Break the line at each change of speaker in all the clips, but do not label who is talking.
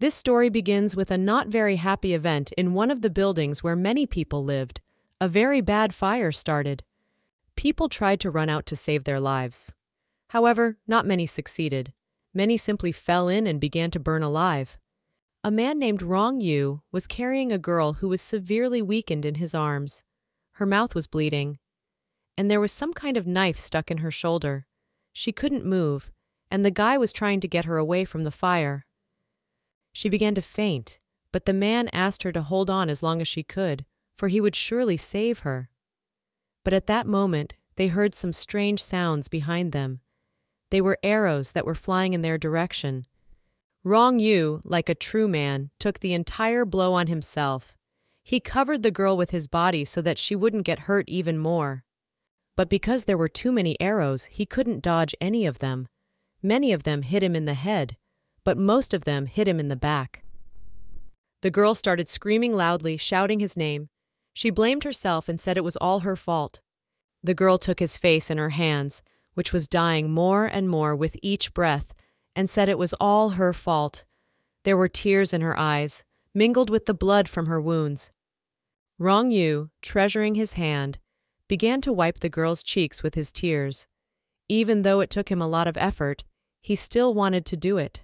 This story begins with a not very happy event in one of the buildings where many people lived. A very bad fire started. People tried to run out to save their lives. However, not many succeeded. Many simply fell in and began to burn alive. A man named Rong Yu was carrying a girl who was severely weakened in his arms. Her mouth was bleeding, and there was some kind of knife stuck in her shoulder. She couldn't move, and the guy was trying to get her away from the fire. She began to faint, but the man asked her to hold on as long as she could, for he would surely save her. But at that moment, they heard some strange sounds behind them. They were arrows that were flying in their direction. Rong Yu, like a true man, took the entire blow on himself. He covered the girl with his body so that she wouldn't get hurt even more. But because there were too many arrows, he couldn't dodge any of them. Many of them hit him in the head, but most of them hit him in the back. The girl started screaming loudly, shouting his name. She blamed herself and said it was all her fault. The girl took his face in her hands, which was dying more and more with each breath, and said it was all her fault. There were tears in her eyes, mingled with the blood from her wounds. Rong Yu, treasuring his hand, began to wipe the girl's cheeks with his tears. Even though it took him a lot of effort, he still wanted to do it.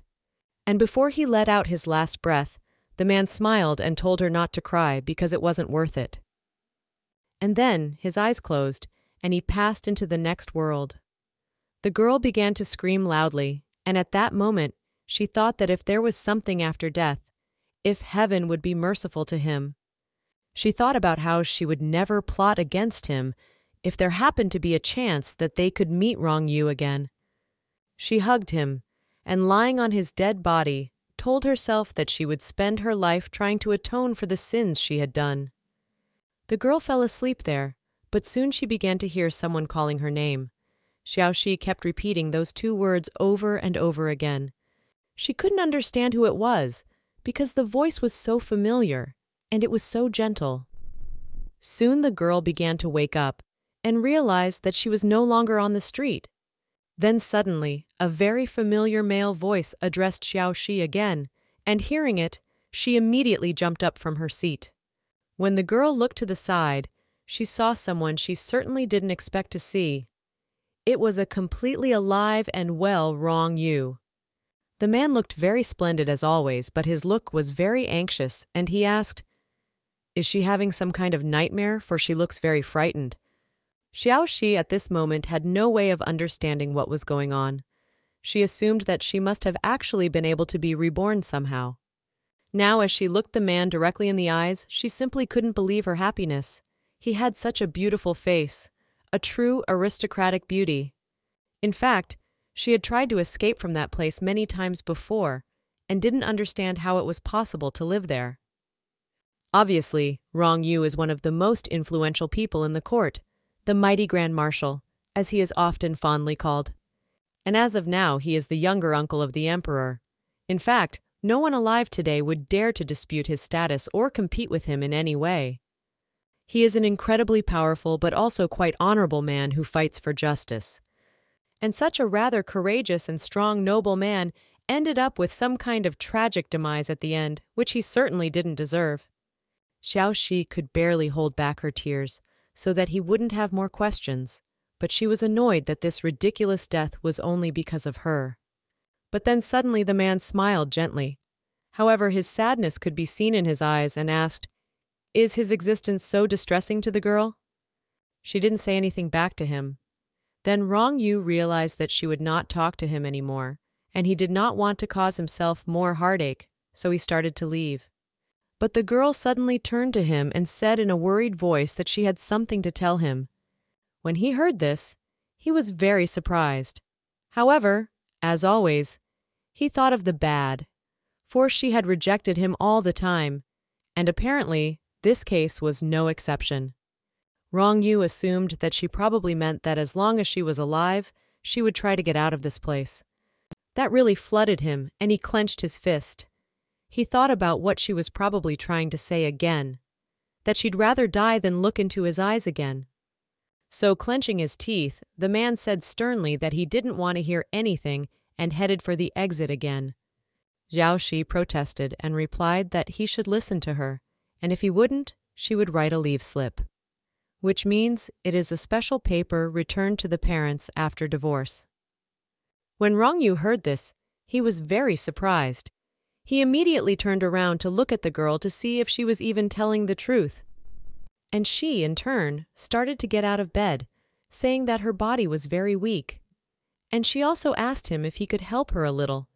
And before he let out his last breath, the man smiled and told her not to cry because it wasn't worth it. And then his eyes closed, and he passed into the next world. The girl began to scream loudly, and at that moment she thought that if there was something after death, if heaven would be merciful to him. She thought about how she would never plot against him if there happened to be a chance that they could meet Rong Yu again. She hugged him, and lying on his dead body, told herself that she would spend her life trying to atone for the sins she had done. The girl fell asleep there, but soon she began to hear someone calling her name. Xiaoxi kept repeating those two words over and over again. She couldn't understand who it was, because the voice was so familiar, and it was so gentle. Soon the girl began to wake up, and realized that she was no longer on the street. Then suddenly, a very familiar male voice addressed Xiaoxi again, and hearing it, she immediately jumped up from her seat. When the girl looked to the side, she saw someone she certainly didn't expect to see. It was a completely alive and well Rong Yu. The man looked very splendid as always, but his look was very anxious, and he asked, "Is she having some kind of nightmare, for she looks very frightened?" Xiaoxi at this moment had no way of understanding what was going on. She assumed that she must have actually been able to be reborn somehow. Now, as she looked the man directly in the eyes, she simply couldn't believe her happiness. He had such a beautiful face, a true aristocratic beauty. In fact, she had tried to escape from that place many times before, and didn't understand how it was possible to live there. Obviously, Rong Yu is one of the most influential people in the court, the mighty Grand Marshal, as he is often fondly called. And as of now, he is the younger uncle of the emperor. In fact, no one alive today would dare to dispute his status or compete with him in any way. He is an incredibly powerful but also quite honorable man who fights for justice. And such a rather courageous and strong noble man ended up with some kind of tragic demise at the end, which he certainly didn't deserve. Xiaoxi could barely hold back her tears, so that he wouldn't have more questions, but she was annoyed that this ridiculous death was only because of her. But then suddenly the man smiled gently. However, his sadness could be seen in his eyes, and asked, "Is his existence so distressing to the girl?" She didn't say anything back to him. Then Rong Yu realized that she would not talk to him anymore, and he did not want to cause himself more heartache, so he started to leave. But the girl suddenly turned to him and said in a worried voice that she had something to tell him. When he heard this, he was very surprised. However, as always, he thought of the bad, for she had rejected him all the time, and apparently this case was no exception. Rong Yu assumed that she probably meant that as long as she was alive, she would try to get out of this place. That really flooded him, and he clenched his fist. He thought about what she was probably trying to say again, that she'd rather die than look into his eyes again. So, clenching his teeth, the man said sternly that he didn't want to hear anything and headed for the exit again. Xiao Shi protested and replied that he should listen to her, and if he wouldn't, she would write a leave slip, which means it is a special paper returned to the parents after divorce. When Rong Yu heard this, he was very surprised. He immediately turned around to look at the girl to see if she was even telling the truth. And she, in turn, started to get out of bed, saying that her body was very weak. And she also asked him if he could help her a little.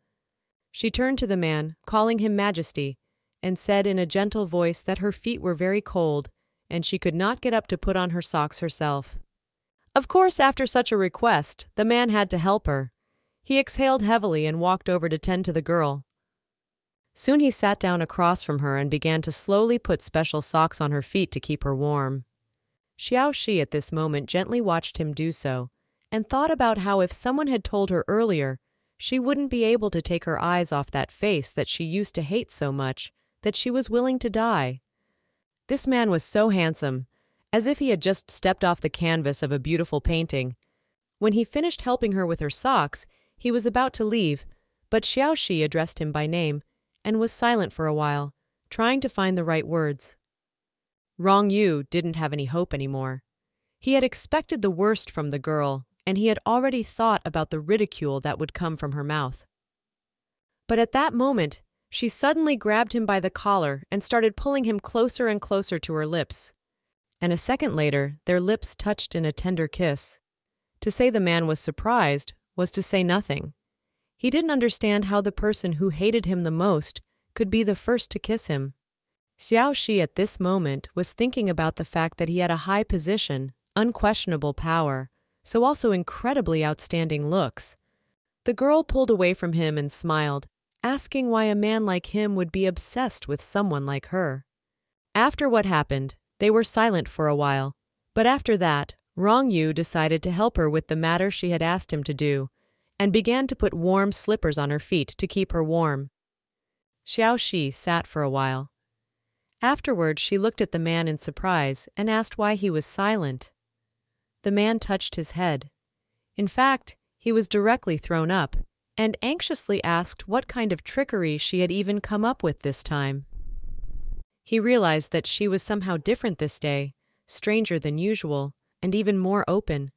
She turned to the man, calling him Majesty, and said in a gentle voice that her feet were very cold and she could not get up to put on her socks herself. Of course, after such a request, the man had to help her. He exhaled heavily and walked over to tend to the girl. Soon he sat down across from her and began to slowly put special socks on her feet to keep her warm. Xiao Shi at this moment gently watched him do so, and thought about how if someone had told her earlier, she wouldn't be able to take her eyes off that face that she used to hate so much that she was willing to die. This man was so handsome, as if he had just stepped off the canvas of a beautiful painting. When he finished helping her with her socks, he was about to leave, but Xiao Shi addressed him by name and was silent for a while, trying to find the right words. Rong Yu didn't have any hope anymore. He had expected the worst from the girl, and he had already thought about the ridicule that would come from her mouth. But at that moment, she suddenly grabbed him by the collar and started pulling him closer and closer to her lips. And a second later, their lips touched in a tender kiss. To say the man was surprised was to say nothing. He didn't understand how the person who hated him the most could be the first to kiss him. Xiao Shi at this moment was thinking about the fact that he had a high position, unquestionable power, so also incredibly outstanding looks. The girl pulled away from him and smiled, asking why a man like him would be obsessed with someone like her. After what happened, they were silent for a while, but after that, Rong Yu decided to help her with the matter she had asked him to do, and began to put warm slippers on her feet to keep her warm. Xiao Shi sat for a while. Afterward, she looked at the man in surprise and asked why he was silent. The man touched his head. In fact, he was directly thrown up, and anxiously asked what kind of trickery she had even come up with this time. He realized that she was somehow different this day, stranger than usual, and even more open.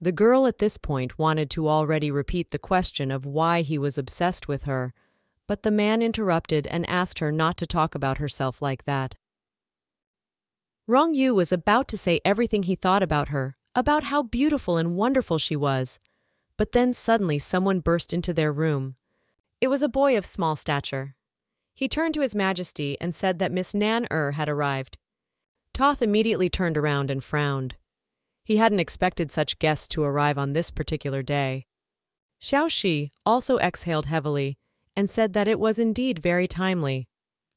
The girl at this point wanted to already repeat the question of why he was obsessed with her, but the man interrupted and asked her not to talk about herself like that. Rong Yu was about to say everything he thought about her, about how beautiful and wonderful she was, but then suddenly someone burst into their room. It was a boy of small stature. He turned to His Majesty and said that Miss Nan had arrived. Toth immediately turned around and frowned. He hadn't expected such guests to arrive on this particular day. Xiao Shi also exhaled heavily and said that it was indeed very timely.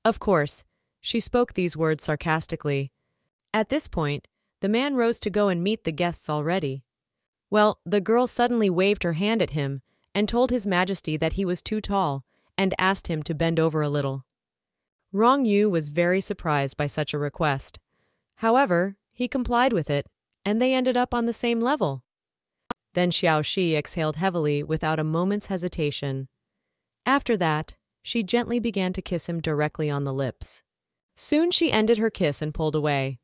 Of course, she spoke these words sarcastically. At this point, the man rose to go and meet the guests already. Well, the girl suddenly waved her hand at him and told His Majesty that he was too tall and asked him to bend over a little. Rong Yu was very surprised by such a request. However, he complied with it, and they ended up on the same level. Then Xiao Shi exhaled heavily without a moment's hesitation. After that, she gently began to kiss him directly on the lips. Soon she ended her kiss and pulled away.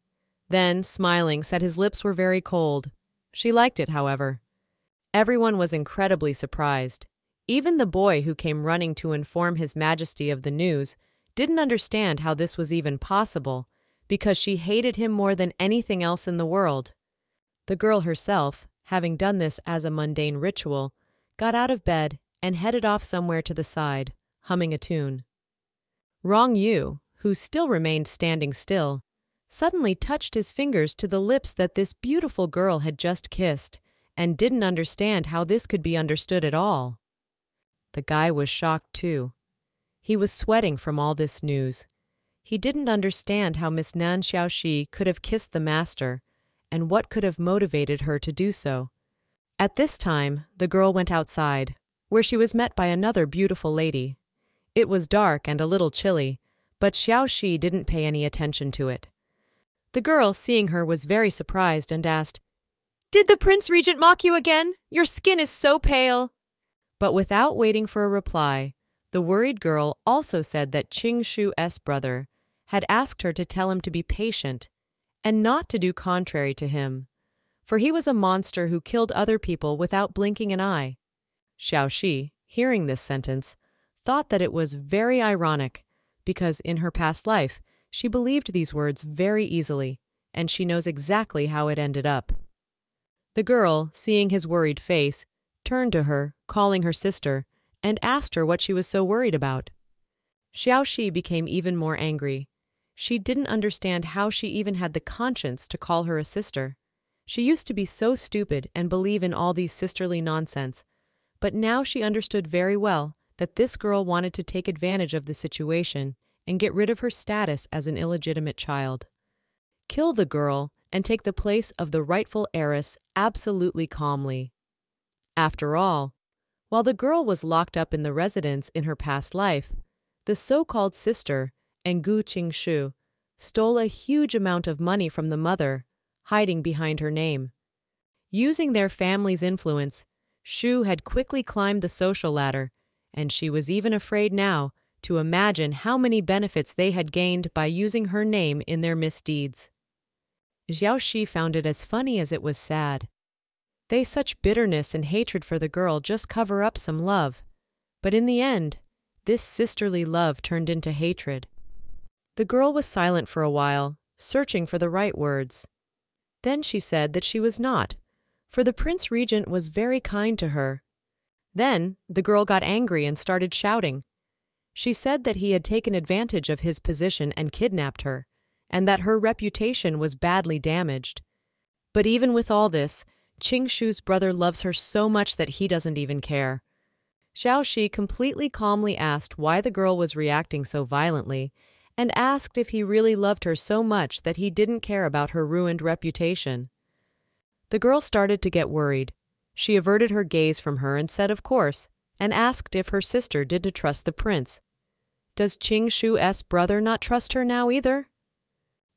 Then, smiling, said his lips were very cold. She liked it, however. Everyone was incredibly surprised. Even the boy who came running to inform His Majesty of the news didn't understand how this was even possible, because she hated him more than anything else in the world. The girl herself, having done this as a mundane ritual, got out of bed and headed off somewhere to the side, humming a tune. Rong Yu, who still remained standing still, suddenly touched his fingers to the lips that this beautiful girl had just kissed, and didn't understand how this could be understood at all. The guy was shocked too. He was sweating from all this news. He didn't understand how Miss Nan Xiaoxi could have kissed the master, and what could have motivated her to do so. At this time, the girl went outside, where she was met by another beautiful lady. It was dark and a little chilly, but Xiaoxi didn't pay any attention to it. The girl, seeing her, was very surprised and asked, "Did the Prince Regent mock you again? Your skin is so pale." But without waiting for a reply, The worried girl also said that Qing Shu's brother had asked her to tell him to be patient and not to do contrary to him, for he was a monster who killed other people without blinking an eye. Xiaoxi, hearing this sentence, thought that it was very ironic because in her past life she believed these words very easily, and she knows exactly how it ended up. The girl, seeing his worried face, turned to her, calling her sister, and asked her what she was so worried about. Xiaoxi became even more angry. She didn't understand how she even had the conscience to call her a sister. She used to be so stupid and believe in all these sisterly nonsense, but now she understood very well that this girl wanted to take advantage of the situation and get rid of her status as an illegitimate child. Kill the girl and take the place of the rightful heiress absolutely calmly. After all, while the girl was locked up in the residence in her past life, the so-called sister, Engu Qingshu, stole a huge amount of money from the mother, hiding behind her name. Using their family's influence, Shu had quickly climbed the social ladder, and she was even afraid now to imagine how many benefits they had gained by using her name in their misdeeds. Xiaoxi found it as funny as it was sad. They such bitterness and hatred for the girl just cover up some love, but in the end, this sisterly love turned into hatred. The girl was silent for a while, searching for the right words. Then she said that she was not, for the Prince Regent was very kind to her. Then the girl got angry and started shouting. She said that he had taken advantage of his position and kidnapped her, and that her reputation was badly damaged. But even with all this, Qingshu's brother loves her so much that he doesn't even care. Xiaoxi completely calmly asked why the girl was reacting so violently, and asked if he really loved her so much that he didn't care about her ruined reputation. The girl started to get worried. She averted her gaze from her and said of course, and asked if her sister didn't trust the prince. Does Qingshu's brother not trust her now either?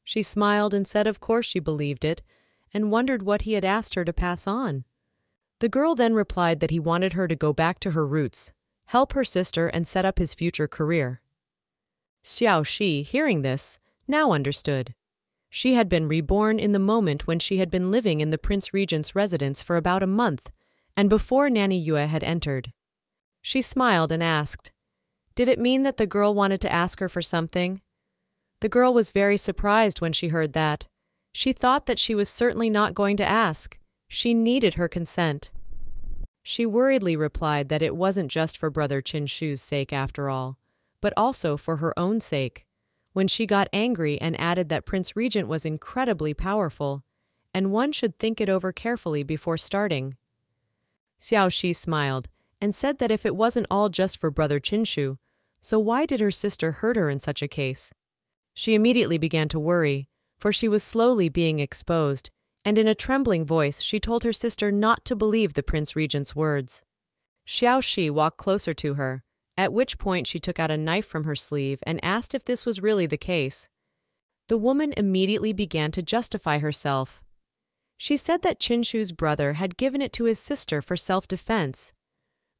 She smiled and said of course she believed it, and wondered what he had asked her to pass on. The girl then replied that he wanted her to go back to her roots, help her sister and set up his future career. Xiaoxi, hearing this, now understood. She had been reborn in the moment when she had been living in the Prince Regent's residence for about a month, and before Nanny Yue had entered. She smiled and asked, "Did it mean that the girl wanted to ask her for something?" The girl was very surprised when she heard that. She thought that she was certainly not going to ask. She needed her consent. She worriedly replied that it wasn't just for Brother Qingshu's sake after all, but also for her own sake, when she got angry and added that Prince Regent was incredibly powerful, and one should think it over carefully before starting. Xiaoxi smiled and said that if it wasn't all just for Brother Qingshu, so why did her sister hurt her in such a case? She immediately began to worry, for she was slowly being exposed, and in a trembling voice she told her sister not to believe the Prince Regent's words. Xiaoxi walked closer to her, at which point she took out a knife from her sleeve and asked if this was really the case. The woman immediately began to justify herself. She said that Qingshu's brother had given it to his sister for self-defense.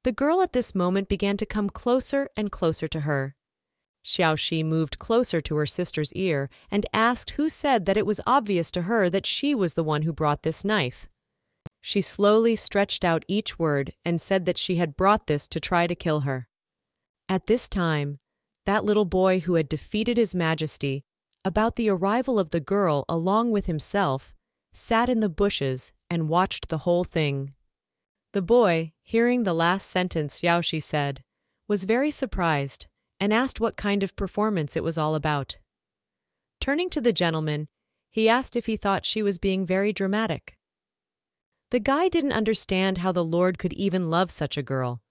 The girl at this moment began to come closer and closer to her. Xiaoxi moved closer to her sister's ear and asked who said that it was obvious to her that she was the one who brought this knife. She slowly stretched out each word and said that she had brought this to try to kill her. At this time, that little boy who had defeated His Majesty, about the arrival of the girl along with himself, sat in the bushes and watched the whole thing. The boy, hearing the last sentence Xiaoxi said, was very surprised and asked what kind of performance it was all about. Turning to the gentleman, he asked if he thought she was being very dramatic. The guy didn't understand how the Lord could even love such a girl.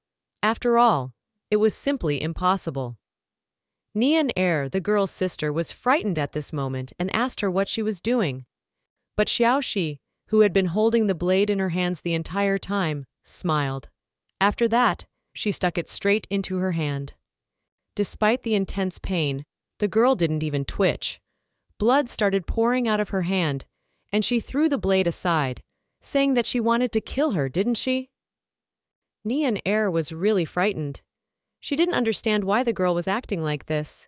After all, it was simply impossible. Nian Er, the girl's sister, was frightened at this moment and asked her what she was doing. But Xiaoxi, who had been holding the blade in her hands the entire time, smiled. After that, she stuck it straight into her hand. Despite the intense pain, the girl didn't even twitch. Blood started pouring out of her hand, and she threw the blade aside, saying that she wanted to kill her, didn't she? Nian Er was really frightened. She didn't understand why the girl was acting like this.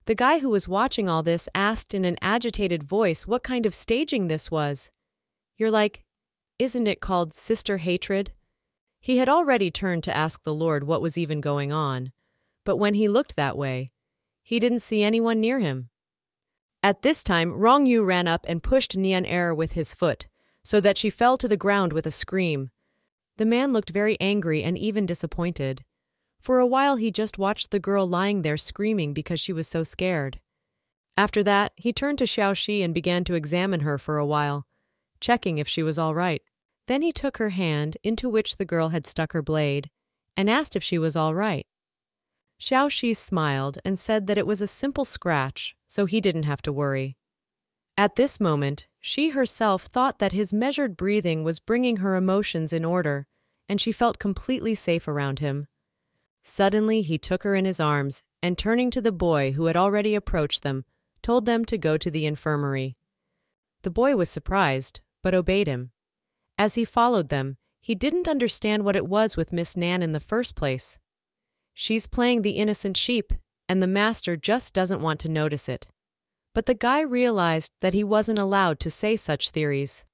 The guy who was watching all this asked in an agitated voice what kind of staging this was. You're like, isn't it called sister hatred? He had already turned to ask the Lord what was even going on, but when he looked that way, he didn't see anyone near him. At this time, Rong Yu ran up and pushed Nian Er with his foot, so that she fell to the ground with a scream. The man looked very angry and even disappointed. For a while he just watched the girl lying there screaming because she was so scared. After that, he turned to Xiaoxi and began to examine her for a while, checking if she was all right. Then he took her hand, into which the girl had stuck her blade, and asked if she was all right. Xiaoxi smiled and said that it was a simple scratch, so he didn't have to worry. At this moment, she herself thought that his measured breathing was bringing her emotions in order, and she felt completely safe around him. Suddenly he took her in his arms, and turning to the boy who had already approached them, told them to go to the infirmary. The boy was surprised, but obeyed him. As he followed them, he didn't understand what it was with Miss Nan in the first place. She's playing the innocent sheep, and the master just doesn't want to notice it. But the guy realized that he wasn't allowed to say such theories.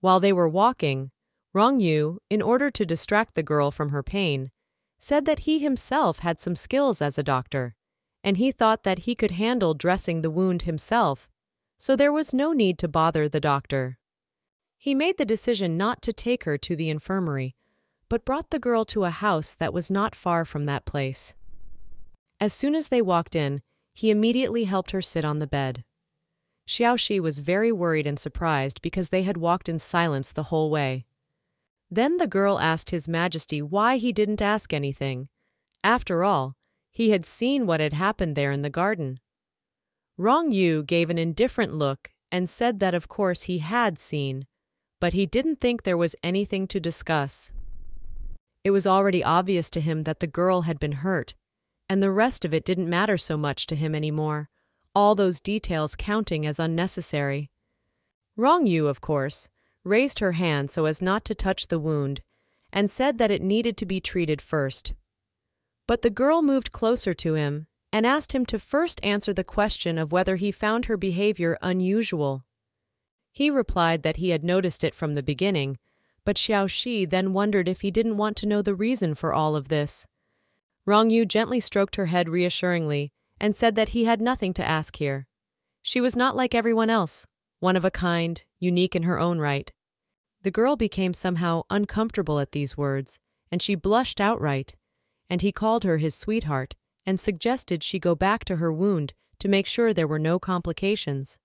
While they were walking, Rong Yu, in order to distract the girl from her pain, said that he himself had some skills as a doctor, and he thought that he could handle dressing the wound himself, so there was no need to bother the doctor. He made the decision not to take her to the infirmary, but brought the girl to a house that was not far from that place. As soon as they walked in, he immediately helped her sit on the bed. Xiaoxi was very worried and surprised because they had walked in silence the whole way. Then the girl asked His Majesty why he didn't ask anything. After all, he had seen what had happened there in the garden. Rong Yu gave an indifferent look and said that of course he had seen, but he didn't think there was anything to discuss. It was already obvious to him that the girl had been hurt, and the rest of it didn't matter so much to him anymore, all those details counting as unnecessary. Rong Yu, of course, raised her hand so as not to touch the wound, and said that it needed to be treated first. But the girl moved closer to him and asked him to first answer the question of whether he found her behavior unusual. He replied that he had noticed it from the beginning, but Xiaoxi then wondered if he didn't want to know the reason for all of this. Rong Yu gently stroked her head reassuringly and said that he had nothing to ask here. She was not like everyone else, one of a kind, unique in her own right. The girl became somehow uncomfortable at these words, and she blushed outright, and he called her his sweetheart and suggested she go back to her wound to make sure there were no complications.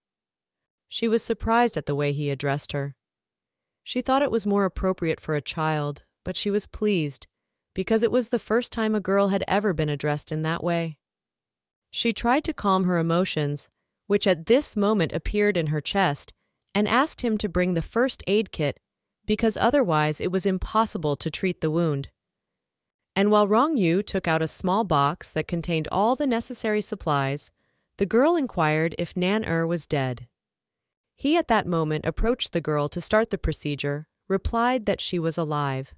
She was surprised at the way he addressed her. She thought it was more appropriate for a child, but she was pleased, because it was the first time a girl had ever been addressed in that way. She tried to calm her emotions, which at this moment appeared in her chest, and asked him to bring the first aid kit, because otherwise it was impossible to treat the wound. And while Rong Yu took out a small box that contained all the necessary supplies, the girl inquired if Nan Er was dead. He at that moment approached the girl to start the procedure, replied that she was alive.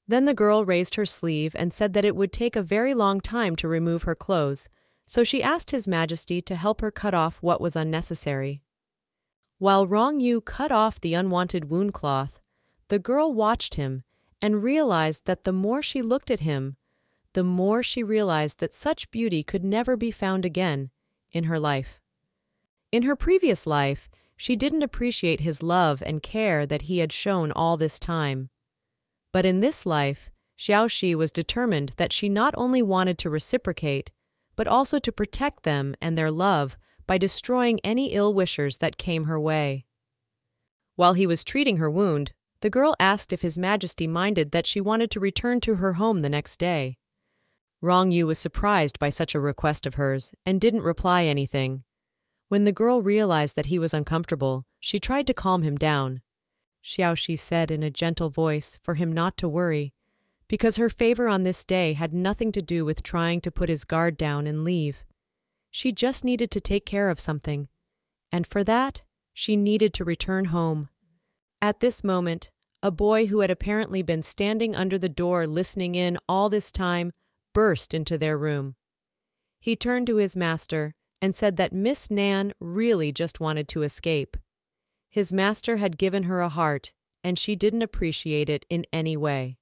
Then the girl raised her sleeve and said that it would take a very long time to remove her clothes, so she asked His Majesty to help her cut off what was unnecessary. While Rong Yu cut off the unwanted wound cloth, the girl watched him and realized that the more she looked at him, the more she realized that such beauty could never be found again in her life. In her previous life, she didn't appreciate his love and care that he had shown all this time. But in this life, Xiaoxi was determined that she not only wanted to reciprocate, but also to protect them and their love by destroying any ill-wishers that came her way. While he was treating her wound, the girl asked if His Majesty minded that she wanted to return to her home the next day. Rong Yu was surprised by such a request of hers and didn't reply anything. When the girl realized that he was uncomfortable, she tried to calm him down. Xiaoxi said in a gentle voice for him not to worry, because her favor on this day had nothing to do with trying to put his guard down and leave. She just needed to take care of something, and for that, she needed to return home. At this moment, a boy who had apparently been standing under the door listening in all this time burst into their room. He turned to his master and said that Miss Nan really just wanted to escape. His master had given her a heart, and she didn't appreciate it in any way.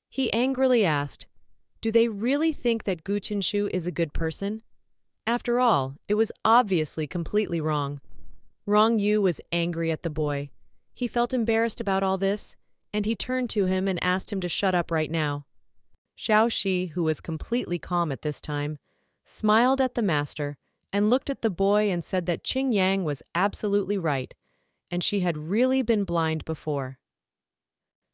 He angrily asked, "Do they really think that Gu Qinshu is a good person?" After all, it was obviously completely wrong. Rong Yu was angry at the boy. He felt embarrassed about all this, and he turned to him and asked him to shut up right now. Xiao Shi, who was completely calm at this time, smiled at the master and looked at the boy and said that Qing Yang was absolutely right, and she had really been blind before.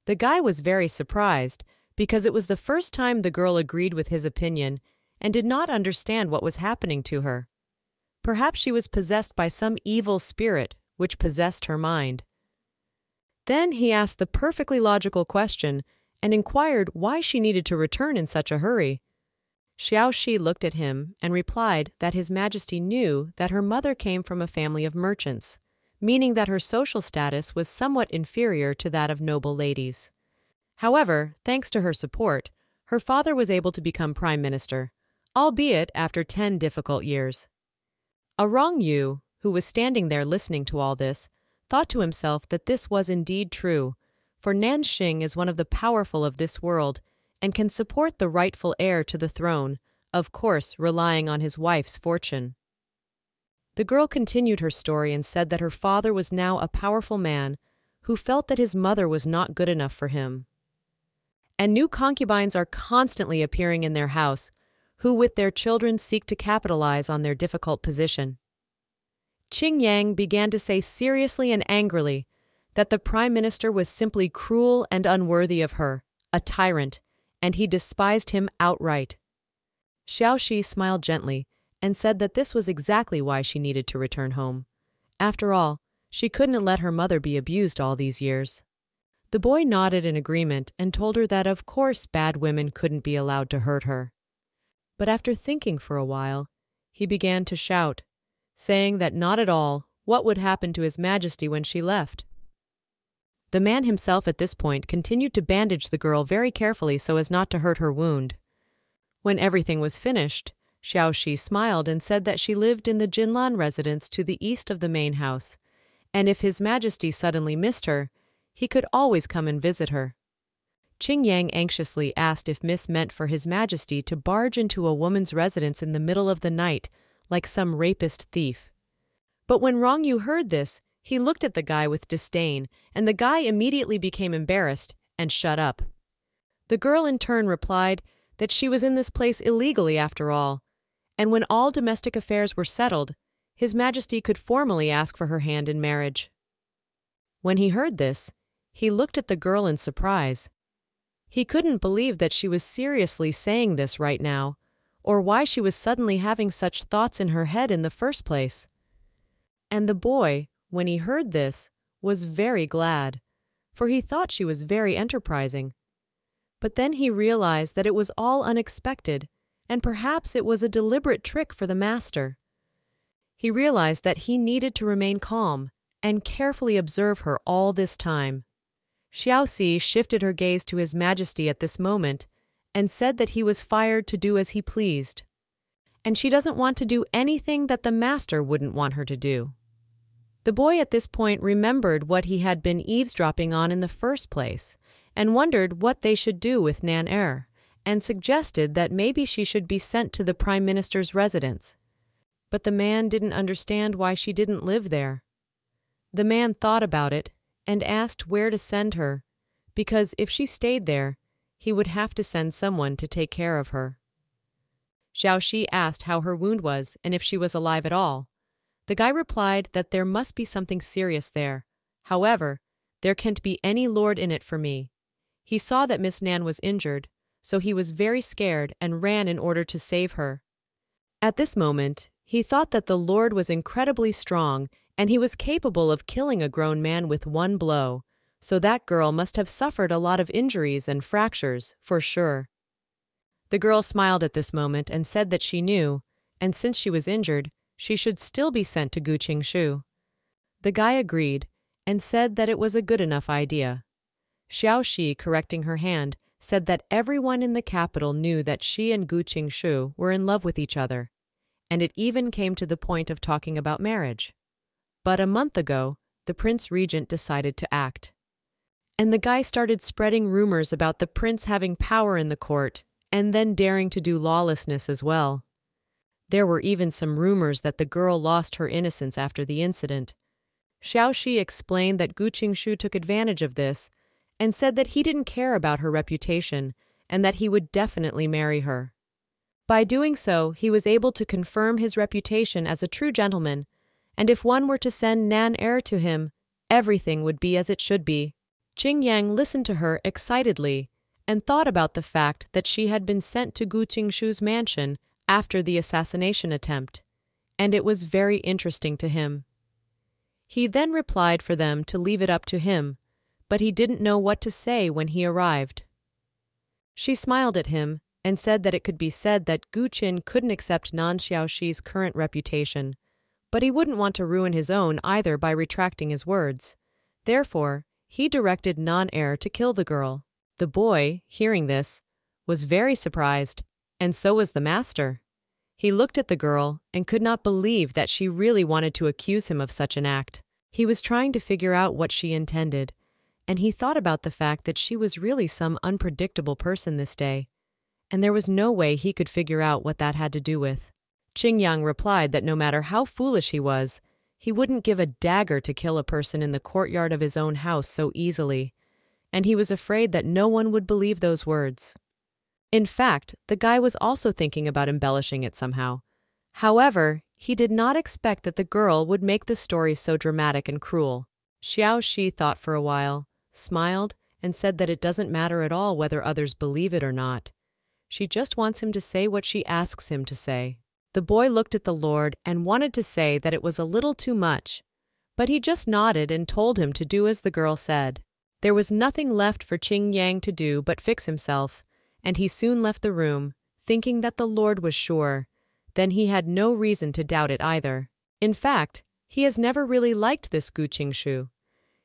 The guy was very surprised because it was the first time the girl agreed with his opinion and did not understand what was happening to her. Perhaps she was possessed by some evil spirit which possessed her mind. Then he asked the perfectly logical question and inquired why she needed to return in such a hurry. Xiao Shi looked at him and replied that His Majesty knew that her mother came from a family of merchants, meaning that her social status was somewhat inferior to that of noble ladies. However, thanks to her support, her father was able to become prime minister, albeit after 10 difficult years. A Rong Yu, who was standing there listening to all this, thought to himself that this was indeed true, for Nanxing is one of the powerful of this world and can support the rightful heir to the throne, of course relying on his wife's fortune. The girl continued her story and said that her father was now a powerful man who felt that his mother was not good enough for him. And new concubines are constantly appearing in their house, who with their children seek to capitalize on their difficult position. Qing Yang began to say seriously and angrily that the prime minister was simply cruel and unworthy of her, a tyrant, and he despised him outright. Xiao Shi smiled gently and said that this was exactly why she needed to return home. After all, she couldn't let her mother be abused all these years. The boy nodded in agreement and told her that of course bad women couldn't be allowed to hurt her. But after thinking for a while, he began to shout, saying that not at all, what would happen to His Majesty when she left? The man himself at this point continued to bandage the girl very carefully so as not to hurt her wound. When everything was finished, Xiao Shi smiled and said that she lived in the Jinlan residence to the east of the main house, and if His Majesty suddenly missed her, he could always come and visit her. Qing Yang anxiously asked if Miss meant for His Majesty to barge into a woman's residence in the middle of the night, like some rapist thief. But when Rong Yu heard this, he looked at the guy with disdain, and the guy immediately became embarrassed and shut up. The girl in turn replied that she was in this place illegally after all, and when all domestic affairs were settled, His Majesty could formally ask for her hand in marriage. When he heard this, he looked at the girl in surprise. He couldn't believe that she was seriously saying this right now, or why she was suddenly having such thoughts in her head in the first place. And the boy, when he heard this, was very glad, for he thought she was very enterprising. But then he realized that it was all unexpected, and perhaps it was a deliberate trick for the master. He realized that he needed to remain calm and carefully observe her all this time. Xiao Xi shifted her gaze to His Majesty at this moment and said that he was fired to do as he pleased. And she doesn't want to do anything that the master wouldn't want her to do. The boy at this point remembered what he had been eavesdropping on in the first place and wondered what they should do with Nan Er, and suggested that maybe she should be sent to the Prime Minister's residence. But the man didn't understand why she didn't live there. The man thought about it and asked where to send her, because if she stayed there, he would have to send someone to take care of her. Xiao Shi asked how her wound was and if she was alive at all. The guy replied that there must be something serious there. However, there can't be any lord in it for me. He saw that Miss Nan was injured, so he was very scared and ran in order to save her. At this moment, he thought that the Lord was incredibly strong and he was capable of killing a grown man with one blow, so that girl must have suffered a lot of injuries and fractures, for sure. The girl smiled at this moment and said that she knew, and since she was injured, she should still be sent to Gu Qingshu. The guy agreed and said that it was a good enough idea. Xiao Shi, correcting her hand, said that everyone in the capital knew that she and Gu Qingshu were in love with each other, and it even came to the point of talking about marriage. But a month ago, the Prince Regent decided to act. And the guy started spreading rumors about the prince having power in the court and then daring to do lawlessness as well. There were even some rumors that the girl lost her innocence after the incident. Xiaoxi explained that Gu Qingshu took advantage of this and said that he didn't care about her reputation and that he would definitely marry her. By doing so, he was able to confirm his reputation as a true gentleman, and if one were to send Nan Er to him, everything would be as it should be. Qing Yang listened to her excitedly and thought about the fact that she had been sent to Gu Qingshu's mansion after the assassination attempt, and it was very interesting to him. He then replied for them to leave it up to him, but he didn't know what to say when he arrived. She smiled at him and said that it could be said that Gu Qin couldn't accept Nan Xiaoxi's current reputation, but he wouldn't want to ruin his own either by retracting his words. Therefore, he directed Nan Er to kill the girl. The boy, hearing this, was very surprised, and so was the master. He looked at the girl and could not believe that she really wanted to accuse him of such an act. He was trying to figure out what she intended, and he thought about the fact that she was really some unpredictable person this day, and there was no way he could figure out what that had to do with. Qing Yang replied that no matter how foolish he was, he wouldn't give a dagger to kill a person in the courtyard of his own house so easily, and he was afraid that no one would believe those words. In fact, the guy was also thinking about embellishing it somehow. However, he did not expect that the girl would make the story so dramatic and cruel. Xiaoxi thought for a while, smiled, and said that it doesn't matter at all whether others believe it or not. She just wants him to say what she asks him to say. The boy looked at the Lord and wanted to say that it was a little too much, but he just nodded and told him to do as the girl said. There was nothing left for Qing Yang to do but fix himself, and he soon left the room, thinking that the Lord was sure. Then he had no reason to doubt it either. In fact, he has never really liked this Gu Qingshu.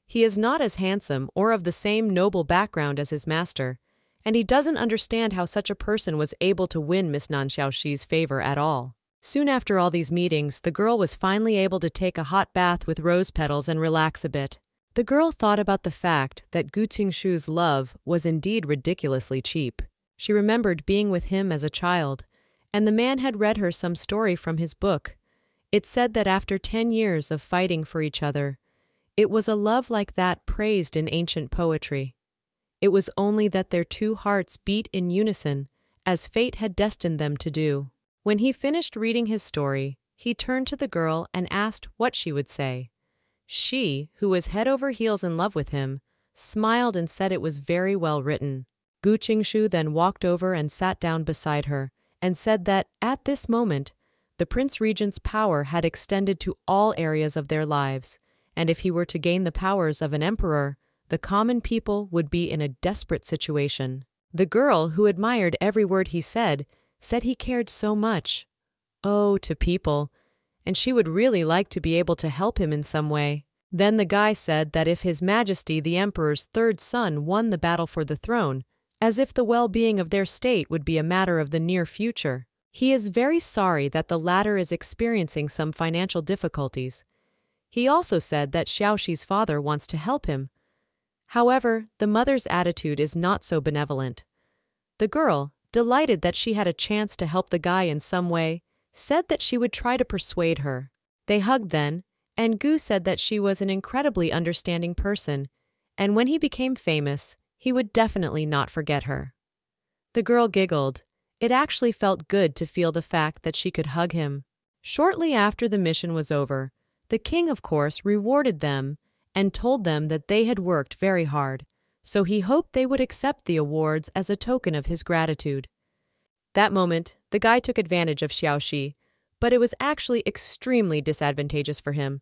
He is not as handsome or of the same noble background as his master, and he doesn't understand how such a person was able to win Miss Nan Xiaoxi's favor at all. Soon after all these meetings, the girl was finally able to take a hot bath with rose petals and relax a bit. The girl thought about the fact that Gu Qingshu's love was indeed ridiculously cheap. She remembered being with him as a child, and the man had read her some story from his book. It said that after 10 years of fighting for each other, it was a love like that praised in ancient poetry. It was only that their two hearts beat in unison, as fate had destined them to do. When he finished reading his story, he turned to the girl and asked what she would say. She, who was head over heels in love with him, smiled and said it was very well written. Gu Qingshu then walked over and sat down beside her and said that, at this moment, the Prince Regent's power had extended to all areas of their lives, and if he were to gain the powers of an emperor, the common people would be in a desperate situation. The girl, who admired every word he said he cared so much. Oh, to people. And she would really like to be able to help him in some way. Then the guy said that if His Majesty the Emperor's third son won the battle for the throne, as if the well-being of their state would be a matter of the near future. He is very sorry that the latter is experiencing some financial difficulties. He also said that Xiaoxi's father wants to help him. However, the mother's attitude is not so benevolent. The girl, delighted that she had a chance to help the guy in some way, said that she would try to persuade her. They hugged then, and Gu said that she was an incredibly understanding person, and when he became famous, he would definitely not forget her. The girl giggled. It actually felt good to feel the fact that she could hug him. Shortly after the mission was over, the king, of course, rewarded them and told them that they had worked very hard, so he hoped they would accept the awards as a token of his gratitude. That moment, the guy took advantage of Xiaoxi, but it was actually extremely disadvantageous for him.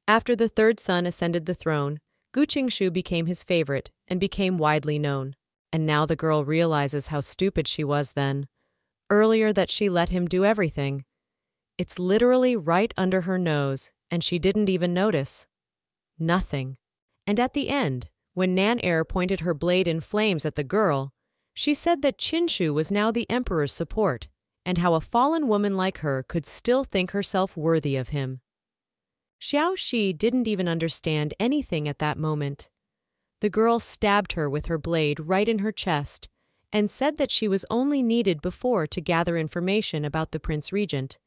After the third son ascended the throne, Gu Qingshu became his favorite and became widely known. And now the girl realizes how stupid she was then. Earlier that she let him do everything. It's literally right under her nose, and she didn't even notice. Nothing. And at the end, when Nan Er pointed her blade in flames at the girl, She said that Qinshu was now the emperor's support, and how a fallen woman like her could still think herself worthy of him. Xiao Shi didn't even understand anything at that moment. The girl stabbed her with her blade right in her chest and said that she was only needed before to gather information about the Prince Regent.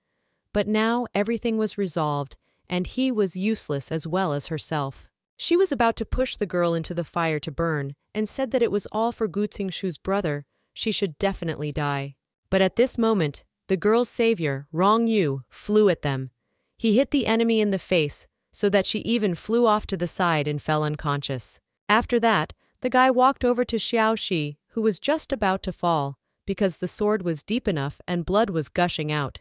But now everything was resolved, and he was useless as well as herself. She was about to push the girl into the fire to burn and said that it was all for Gu Qingshu's brother. She should definitely die. But at this moment, the girl's savior, Rong Yu, flew at them. He hit the enemy in the face so that she even flew off to the side and fell unconscious. After that, the guy walked over to Xiao Shi, who was just about to fall, because the sword was deep enough and blood was gushing out.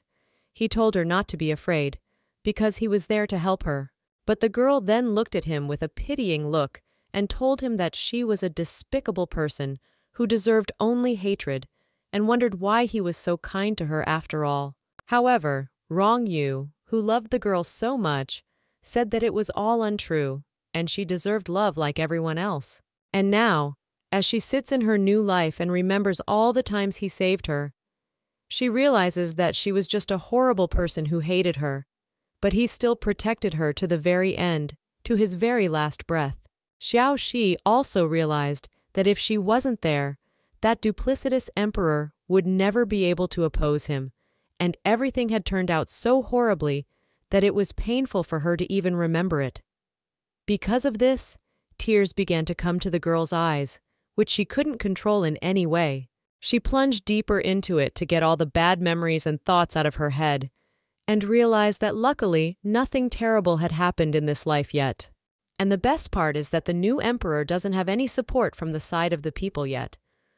He told her not to be afraid, because he was there to help her. But the girl then looked at him with a pitying look and told him that she was a despicable person who deserved only hatred, and wondered why he was so kind to her after all. However, Rong Yu, who loved the girl so much, said that it was all untrue, and she deserved love like everyone else. And now, as she sits in her new life and remembers all the times he saved her, she realizes that she was just a horrible person who hated her, but he still protected her to the very end, to his very last breath. Xiao Shi also realized that if she wasn't there, that duplicitous emperor would never be able to oppose him, and everything had turned out so horribly that it was painful for her to even remember it. Because of this, tears began to come to the girl's eyes, which she couldn't control in any way. She plunged deeper into it to get all the bad memories and thoughts out of her head, and realized that luckily nothing terrible had happened in this life yet. And the best part is that the new emperor doesn't have any support from the side of the people yet,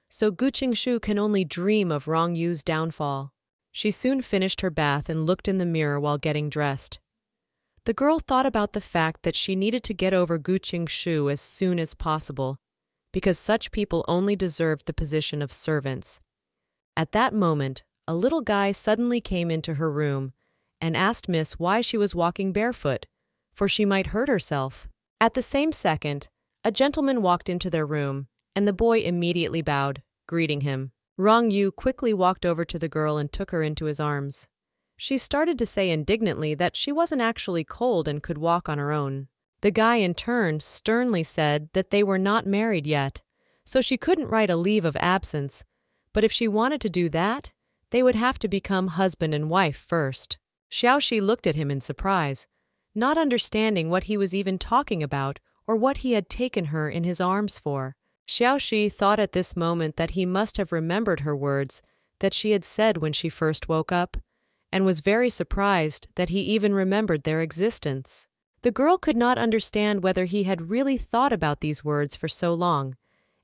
so Gu Qingshu can only dream of Rong Yu's downfall. She soon finished her bath and looked in the mirror while getting dressed. The girl thought about the fact that she needed to get over Gu Qingshu as soon as possible, because such people only deserved the position of servants. At that moment, a little guy suddenly came into her room and asked Miss why she was walking barefoot, for she might hurt herself. At the same second, a gentleman walked into their room, and the boy immediately bowed, greeting him. Rong Yu quickly walked over to the girl and took her into his arms. She started to say indignantly that she wasn't actually cold and could walk on her own. The guy in turn sternly said that they were not married yet, so she couldn't write a leave of absence, but if she wanted to do that, they would have to become husband and wife first. Xiao Shi looked at him in surprise, not understanding what he was even talking about or what he had taken her in his arms for. Xiao Shi thought at this moment that he must have remembered her words that she had said when she first woke up, and was very surprised that he even remembered their existence. The girl could not understand whether he had really thought about these words for so long,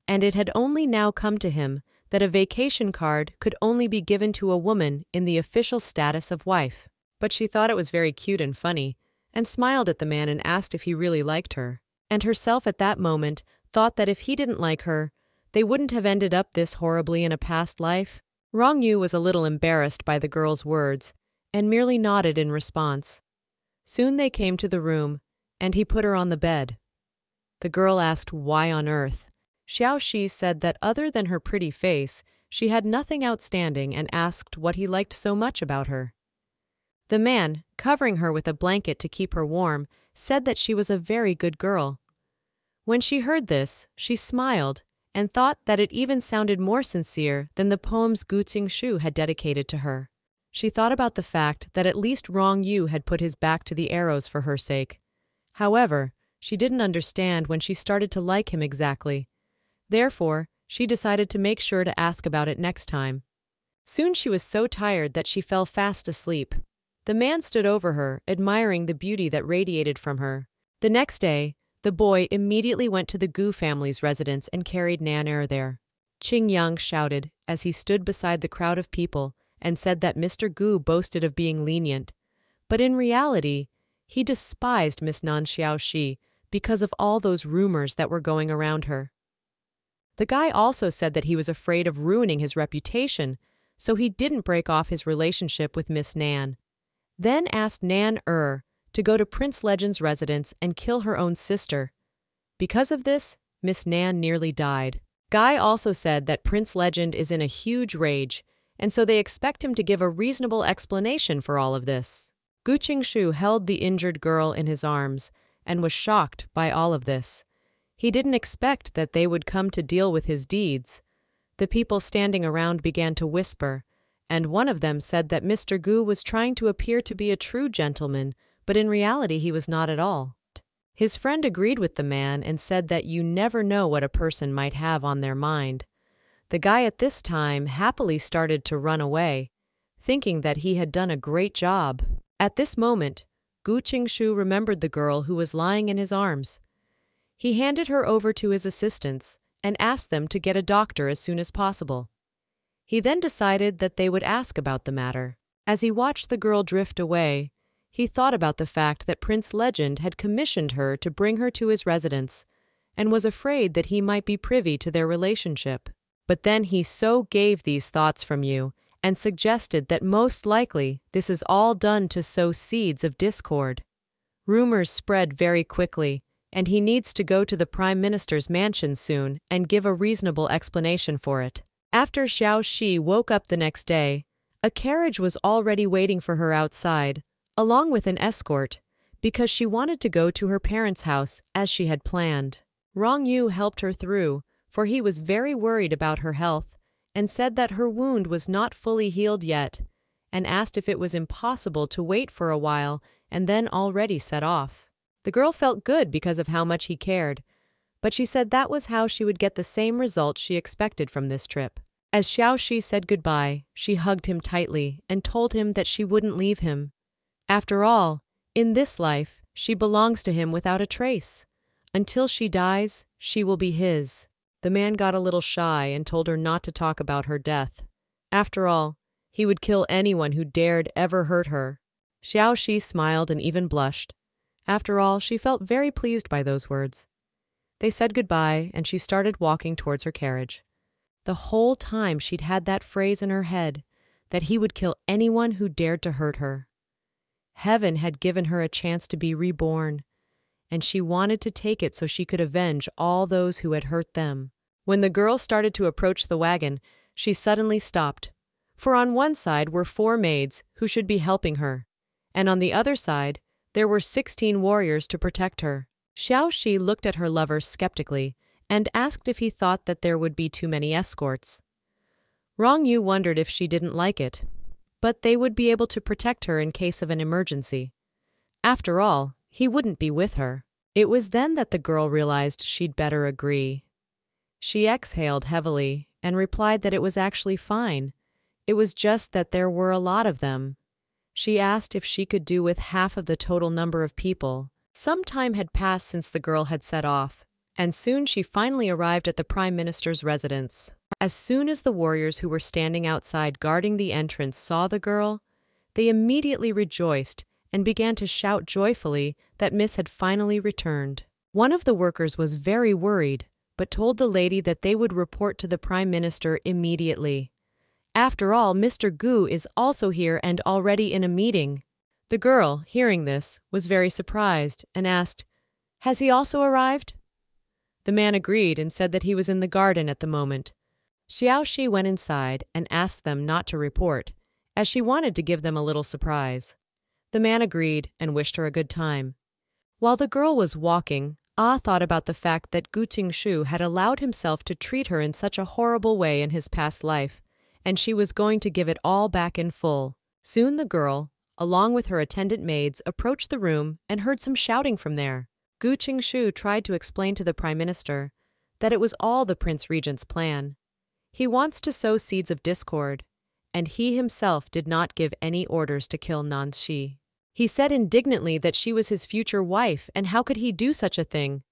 and it had only now come to him that a vacation card could only be given to a woman in the official status of wife. But she thought it was very cute and funny, and smiled at the man and asked if he really liked her. And herself at that moment thought that if he didn't like her, they wouldn't have ended up this horribly in a past life. Rong Yu was a little embarrassed by the girl's words, and merely nodded in response. Soon they came to the room, and he put her on the bed. The girl asked why on earth. Xiao Shi said that other than her pretty face, she had nothing outstanding, and asked what he liked so much about her. The man, covering her with a blanket to keep her warm, said that she was a very good girl. When she heard this, she smiled and thought that it even sounded more sincere than the poems Gu Qingshu had dedicated to her. She thought about the fact that at least Rong Yu had put his back to the arrows for her sake. However, she didn't understand when she started to like him exactly. Therefore, she decided to make sure to ask about it next time. Soon she was so tired that she fell fast asleep. The man stood over her, admiring the beauty that radiated from her. The next day, the boy immediately went to the Gu family's residence and carried Nan Er there. Qing Yang shouted as he stood beside the crowd of people and said that Mr. Gu boasted of being lenient, but in reality, he despised Miss Nan Xiao Shi because of all those rumors that were going around her. The guy also said that he was afraid of ruining his reputation, so he didn't break off his relationship with Miss Nan. Then asked Nan Er to go to Prince Legend's residence and kill her own sister. Because of this, Miss Nan nearly died. Guy also said that Prince Legend is in a huge rage, and so they expect him to give a reasonable explanation for all of this. Gu Qingshu held the injured girl in his arms and was shocked by all of this. He didn't expect that they would come to deal with his deeds. The people standing around began to whisper, and one of them said that Mr. Gu was trying to appear to be a true gentleman, but in reality he was not at all. His friend agreed with the man and said that you never know what a person might have on their mind. The guy at this time happily started to run away, thinking that he had done a great job. At this moment, Gu Qingshu remembered the girl who was lying in his arms. He handed her over to his assistants and asked them to get a doctor as soon as possible. He then decided that they would ask about the matter. As he watched the girl drift away, he thought about the fact that Prince Legend had commissioned her to bring her to his residence, and was afraid that he might be privy to their relationship. But then he so gave these thoughts from you, and suggested that most likely this is all done to sow seeds of discord. Rumors spread very quickly, and he needs to go to the Prime Minister's mansion soon and give a reasonable explanation for it. After Xiao Shi woke up the next day, a carriage was already waiting for her outside, along with an escort, because she wanted to go to her parents' house as she had planned. Rong Yu helped her through, for he was very worried about her health, and said that her wound was not fully healed yet, and asked if it was impossible to wait for a while and then already set off. The girl felt good because of how much he cared, but she said that was how she would get the same result she expected from this trip. As Xiao Shi said goodbye, she hugged him tightly and told him that she wouldn't leave him. After all, in this life, she belongs to him without a trace. Until she dies, she will be his. The man got a little shy and told her not to talk about her death. After all, he would kill anyone who dared ever hurt her. Xiao Shi smiled and even blushed. After all, she felt very pleased by those words. They said goodbye, and she started walking towards her carriage. The whole time she'd had that phrase in her head, that he would kill anyone who dared to hurt her. Heaven had given her a chance to be reborn, and she wanted to take it so she could avenge all those who had hurt them. When the girl started to approach the wagon, she suddenly stopped, for on one side were 4 maids who should be helping her, and on the other side there were 16 warriors to protect her. Xiao Shi looked at her lover skeptically and asked if he thought that there would be too many escorts. Rong Yu wondered if she didn't like it, but they would be able to protect her in case of an emergency. After all, he wouldn't be with her. It was then that the girl realized she'd better agree. She exhaled heavily and replied that it was actually fine. It was just that there were a lot of them. She asked if she could do with half of the total number of people. Some time had passed since the girl had set off, and soon she finally arrived at the Prime Minister's residence. As soon as the warriors who were standing outside guarding the entrance saw the girl, they immediately rejoiced and began to shout joyfully that Miss had finally returned. One of the workers was very worried, but told the lady that they would report to the Prime Minister immediately. After all, Mr. Gu is also here and already in a meeting. The girl, hearing this, was very surprised and asked, "Has he also arrived?" The man agreed and said that he was in the garden at the moment. Xiao Shi went inside and asked them not to report, as she wanted to give them a little surprise. The man agreed and wished her a good time. While the girl was walking, thought about the fact that Gu Qingshu had allowed himself to treat her in such a horrible way in his past life, and she was going to give it all back in full. Soon the girl, along with her attendant maids, approached the room and heard some shouting from there. Gu Qingshu tried to explain to the Prime Minister that it was all the Prince Regent's plan. He wants to sow seeds of discord, and he himself did not give any orders to kill Nanxi. He said indignantly that she was his future wife, and how could he do such a thing?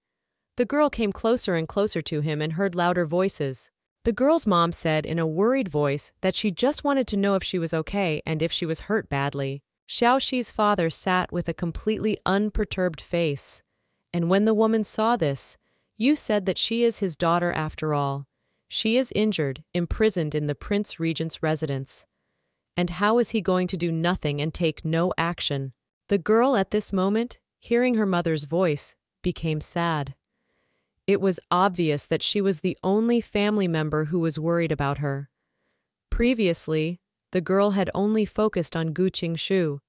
The girl came closer and closer to him and heard louder voices. The girl's mom said in a worried voice that she just wanted to know if she was okay and if she was hurt badly. Xiao Shi's father sat with a completely unperturbed face, and when the woman saw this, "You said that she is his daughter after all. She is injured, imprisoned in the Prince Regent's residence. And how is he going to do nothing and take no action?" The girl at this moment, hearing her mother's voice, became sad. It was obvious that she was the only family member who was worried about her. Previously, the girl had only focused on Gu Qingshu,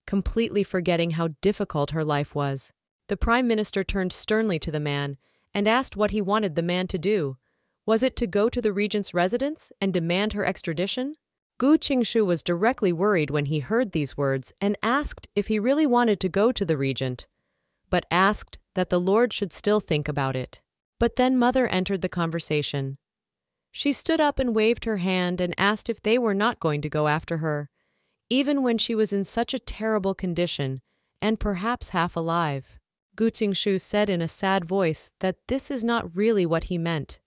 completely forgetting how difficult her life was. The Prime Minister turned sternly to the man and asked what he wanted the man to do. Was it to go to the regent's residence and demand her extradition? Gu Qingshu was directly worried when he heard these words and asked if he really wanted to go to the regent, but asked that the Lord should still think about it. But then Mother entered the conversation. She stood up and waved her hand and asked if they were not going to go after her, even when she was in such a terrible condition and perhaps half alive. Gu Qingshu said in a sad voice that this is not really what he meant.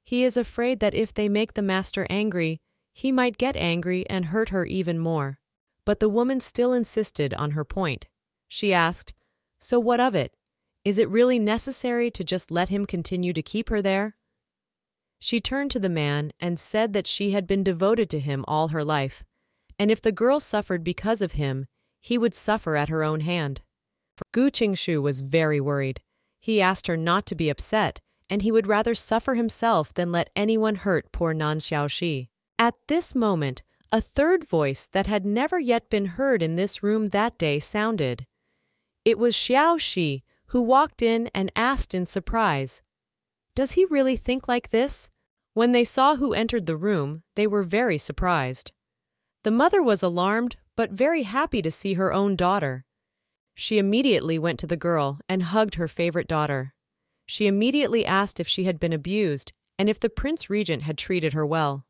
He is afraid that if they make the master angry, he might get angry and hurt her even more. But the woman still insisted on her point. She asked, "So what of it? Is it really necessary to just let him continue to keep her there?" She turned to the man and said that she had been devoted to him all her life, and if the girl suffered because of him, he would suffer at her own hand. Gu Qingshu was very worried. He asked her not to be upset, and he would rather suffer himself than let anyone hurt poor Nan Xiaoxi. At this moment, a third voice that had never yet been heard in this room that day sounded. It was Xiaoxi, who walked in and asked in surprise, "Does he really think like this?" When they saw who entered the room, they were very surprised. The mother was alarmed, but very happy to see her own daughter. She immediately went to the girl and hugged her favorite daughter. She immediately asked if she had been abused and if the Prince Regent had treated her well.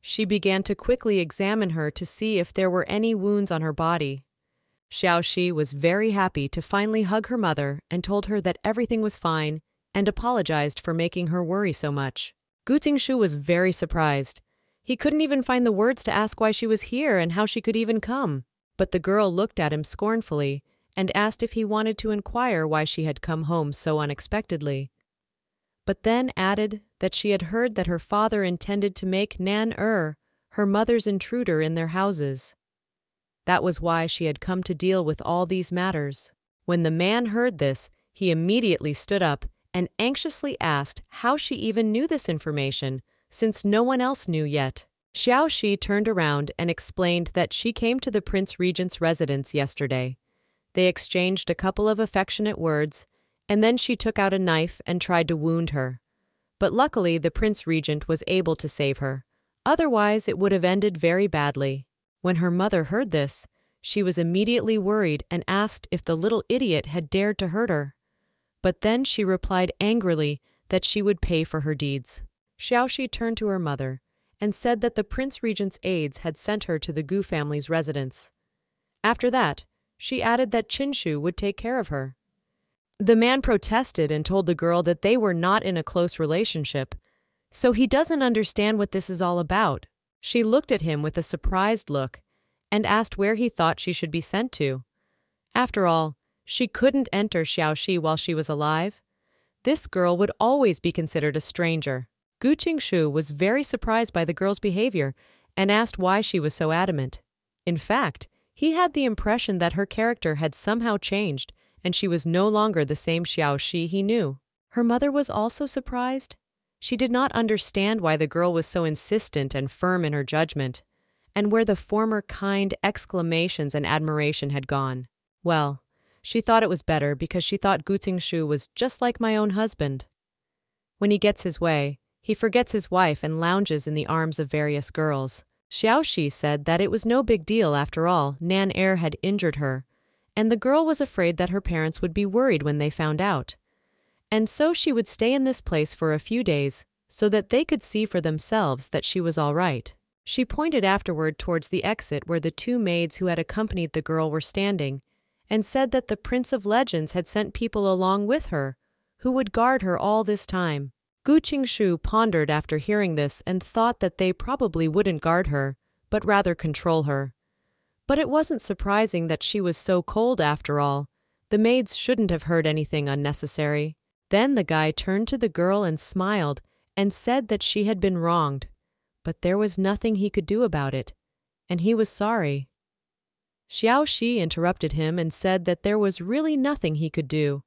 She began to quickly examine her to see if there were any wounds on her body. Xiaoxi was very happy to finally hug her mother and told her that everything was fine and apologized for making her worry so much. Gu Qingshu was very surprised. He couldn't even find the words to ask why she was here and how she could even come. But the girl looked at him scornfully and asked if he wanted to inquire why she had come home so unexpectedly. But then added that she had heard that her father intended to make Nan her mother's intruder in their houses. That was why she had come to deal with all these matters. When the man heard this, he immediately stood up and anxiously asked how she even knew this information, since no one else knew yet. Xiaoxi turned around and explained that she came to the Prince Regent's residence yesterday. They exchanged a couple of affectionate words, and then she took out a knife and tried to wound her. But luckily the Prince Regent was able to save her. Otherwise it would have ended very badly. When her mother heard this, she was immediately worried and asked if the little idiot had dared to hurt her. But then she replied angrily that she would pay for her deeds. Xiaoxi turned to her mother and said that the Prince Regent's aides had sent her to the Gu family's residence. After that, she added that Qinshu would take care of her. The man protested and told the girl that they were not in a close relationship, so he doesn't understand what this is all about. She looked at him with a surprised look and asked where he thought she should be sent to. After all, she couldn't enter Xiaoxi while she was alive. This girl would always be considered a stranger. Gu Qingshu was very surprised by the girl's behavior and asked why she was so adamant. In fact, he had the impression that her character had somehow changed and she was no longer the same Xiaoxi he knew. Her mother was also surprised. She did not understand why the girl was so insistent and firm in her judgment, and where the former kind exclamations and admiration had gone. Well, she thought it was better because she thought Gu Qingshu was just like my own husband. When he gets his way, he forgets his wife and lounges in the arms of various girls. Xiaoxi said that it was no big deal after all. Nan had injured her, and the girl was afraid that her parents would be worried when they found out. And so she would stay in this place for a few days so that they could see for themselves that she was all right. She pointed afterward towards the exit where the two maids who had accompanied the girl were standing, and said that the Prince of Legends had sent people along with her, who would guard her all this time. Gu Qingshu pondered after hearing this and thought that they probably wouldn't guard her, but rather control her. But it wasn't surprising that she was so cold after all. The maids shouldn't have heard anything unnecessary. Then the guy turned to the girl and smiled and said that she had been wronged, but there was nothing he could do about it, and he was sorry. Xiaoxi interrupted him and said that there was really nothing he could do.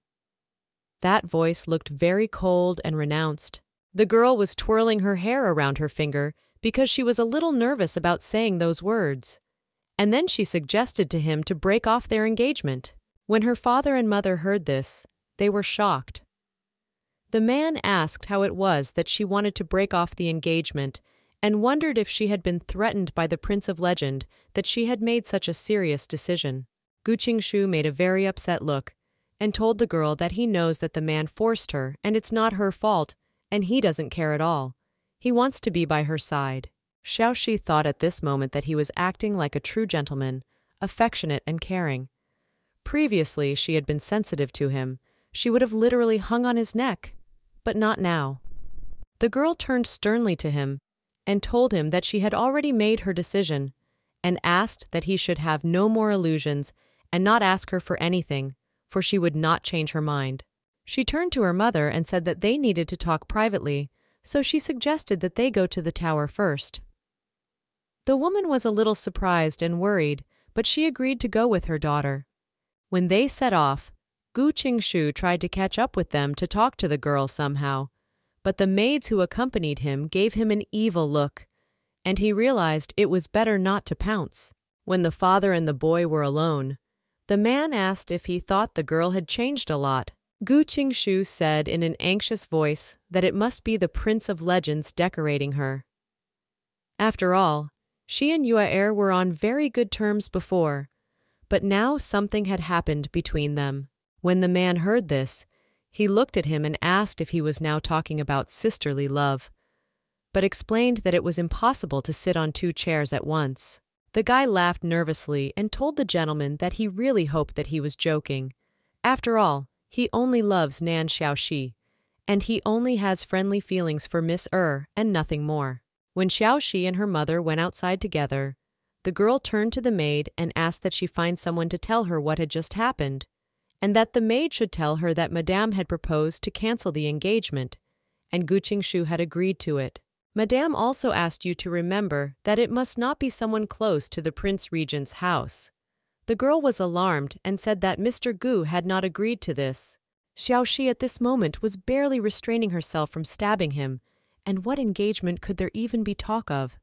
That voice looked very cold and renounced. The girl was twirling her hair around her finger because she was a little nervous about saying those words. And then she suggested to him to break off their engagement. When her father and mother heard this, they were shocked. The man asked how it was that she wanted to break off the engagement and wondered if she had been threatened by the Prince of Legend that she had made such a serious decision. Gu Qingshu made a very upset look and told the girl that he knows that the man forced her and it's not her fault and he doesn't care at all. He wants to be by her side. Xiaoxi thought at this moment that he was acting like a true gentleman, affectionate and caring. Previously, she had been sensitive to him. She would have literally hung on his neck, but not now. The girl turned sternly to him and told him that she had already made her decision and asked that he should have no more illusions and not ask her for anything, for she would not change her mind. She turned to her mother and said that they needed to talk privately, so she suggested that they go to the tower first. The woman was a little surprised and worried, but she agreed to go with her daughter. When they set off, Gu Qingshu tried to catch up with them to talk to the girl somehow, but the maids who accompanied him gave him an evil look, and he realized it was better not to pounce. When the father and the boy were alone, the man asked if he thought the girl had changed a lot. Gu Qingshu said in an anxious voice that it must be the Prince of Legends decorating her. After all, she and Yue were on very good terms before, but now something had happened between them. When the man heard this, he looked at him and asked if he was now talking about sisterly love, but explained that it was impossible to sit on two chairs at once. The guy laughed nervously and told the gentleman that he really hoped that he was joking. After all, he only loves Nan Xiaoxi, and he only has friendly feelings for Miss and nothing more. When Xiaoxi and her mother went outside together, the girl turned to the maid and asked that she find someone to tell her what had just happened, and that the maid should tell her that Madame had proposed to cancel the engagement, and Gu Qingshu had agreed to it. Madame also asked you to remember that it must not be someone close to the Prince Regent's house. The girl was alarmed and said that Mr. Gu had not agreed to this. Xiaoxi at this moment was barely restraining herself from stabbing him, and what engagement could there even be talk of?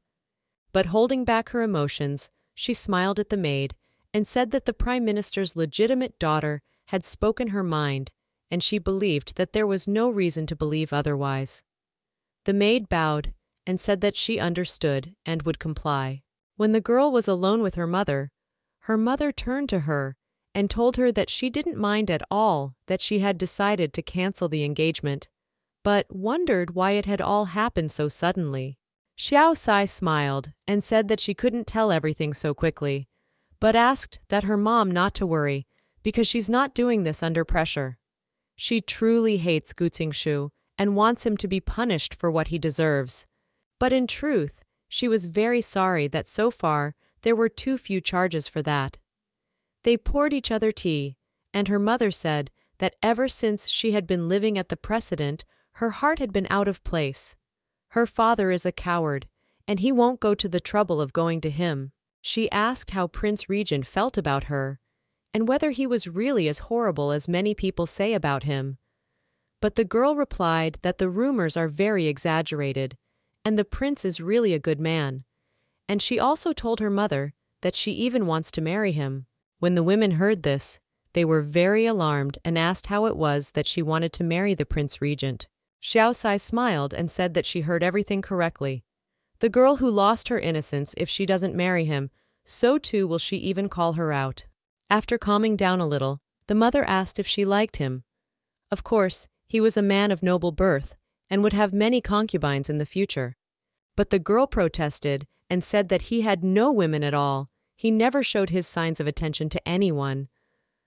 But holding back her emotions, she smiled at the maid and said that the Prime Minister's legitimate daughter had spoken her mind, and she believed that there was no reason to believe otherwise. The maid bowed and said that she understood and would comply. When the girl was alone with her mother turned to her and told her that she didn't mind at all that she had decided to cancel the engagement, but wondered why it had all happened so suddenly. Xiao Sai smiled and said that she couldn't tell everything so quickly, but asked that her mom not to worry because she's not doing this under pressure. She truly hates Gu Qingshu and wants him to be punished for what he deserves. But in truth, she was very sorry that so far there were too few charges for that. They poured each other tea, and her mother said that ever since she had been living at the Precedent, her heart had been out of place. Her father is a coward, and he won't go to the trouble of going to him. She asked how Prince Regent felt about her, and whether he was really as horrible as many people say about him. But the girl replied that the rumors are very exaggerated, and the prince is really a good man. And she also told her mother that she even wants to marry him. When the women heard this, they were very alarmed and asked how it was that she wanted to marry the Prince Regent. Xiao Sai smiled and said that she heard everything correctly. The girl who lost her innocence, if she doesn't marry him, so too will she even call her out. After calming down a little, the mother asked if she liked him. Of course, he was a man of noble birth and would have many concubines in the future. But the girl protested and said that he had no women at all. He never showed his signs of attention to anyone.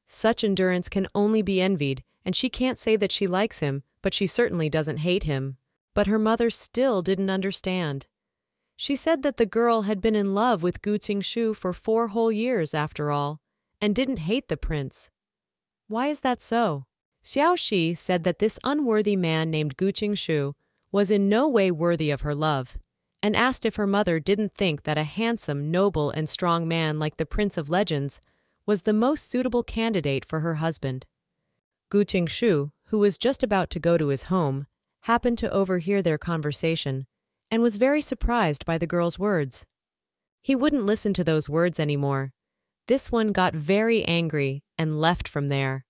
Such endurance can only be envied, and she can't say that she likes him, but she certainly doesn't hate him. But her mother still didn't understand. She said that the girl had been in love with Gu Qingshu for 4 whole years after all, and didn't hate the prince. Why is that so? Xiaoxi said that this unworthy man named Gu Qingshu was in no way worthy of her love, and asked if her mother didn't think that a handsome, noble, and strong man like the Prince of Legends was the most suitable candidate for her husband. Gu Qingshu, who was just about to go to his home, happened to overhear their conversation and was very surprised by the girl's words. He wouldn't listen to those words anymore. This one got very angry and left from there.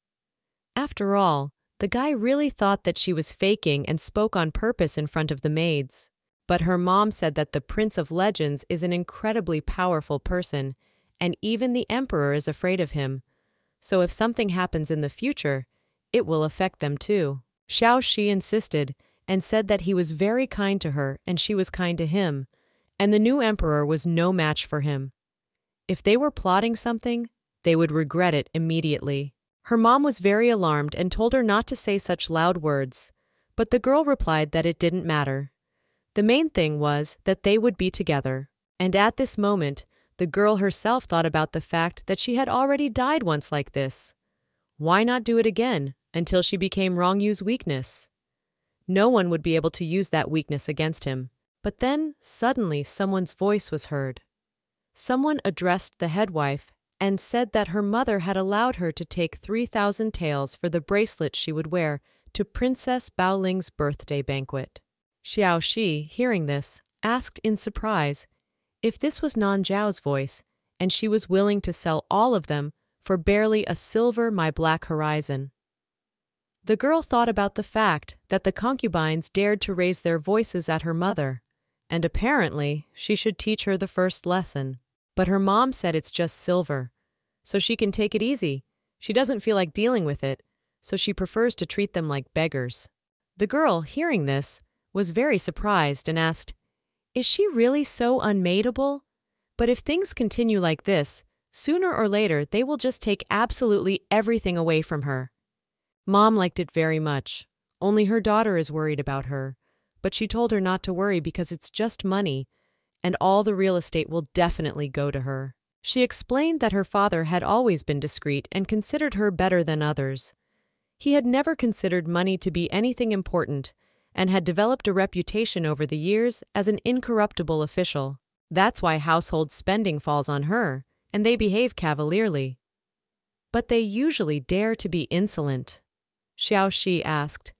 After all, the guy really thought that she was faking and spoke on purpose in front of the maids. But her mom said that the Prince of Legends is an incredibly powerful person, and even the Emperor is afraid of him. So if something happens in the future, it will affect them too. Xiao Shi insisted and said that he was very kind to her and she was kind to him, and the new emperor was no match for him. If they were plotting something, they would regret it immediately. Her mom was very alarmed and told her not to say such loud words, but the girl replied that it didn't matter. The main thing was that they would be together, and at this moment, the girl herself thought about the fact that she had already died once like this. Why not do it again until she became Rongyu's weakness? No one would be able to use that weakness against him. But then, suddenly, someone's voice was heard. Someone addressed the headwife and said that her mother had allowed her to take 3,000 taels for the bracelet she would wear to Princess Baoling's birthday banquet. Xiao Shi, hearing this, asked in surprise if this was Nan Zhao's voice, and she was willing to sell all of them for barely a silver My Black Horizon. The girl thought about the fact that the concubines dared to raise their voices at her mother, and apparently she should teach her the first lesson. But her mom said it's just silver, so she can take it easy. She doesn't feel like dealing with it, so she prefers to treat them like beggars. The girl, hearing this, was very surprised and asked, "Is she really so unmateable? But if things continue like this, sooner or later they will just take absolutely everything away from her." Mom liked it very much. Only her daughter is worried about her, but she told her not to worry because it's just money, and all the real estate will definitely go to her. She explained that her father had always been discreet and considered her better than others. He had never considered money to be anything important and had developed a reputation over the years as an incorruptible official. That's why household spending falls on her, and they behave cavalierly. But they usually dare to be insolent. Xiao Shi asked,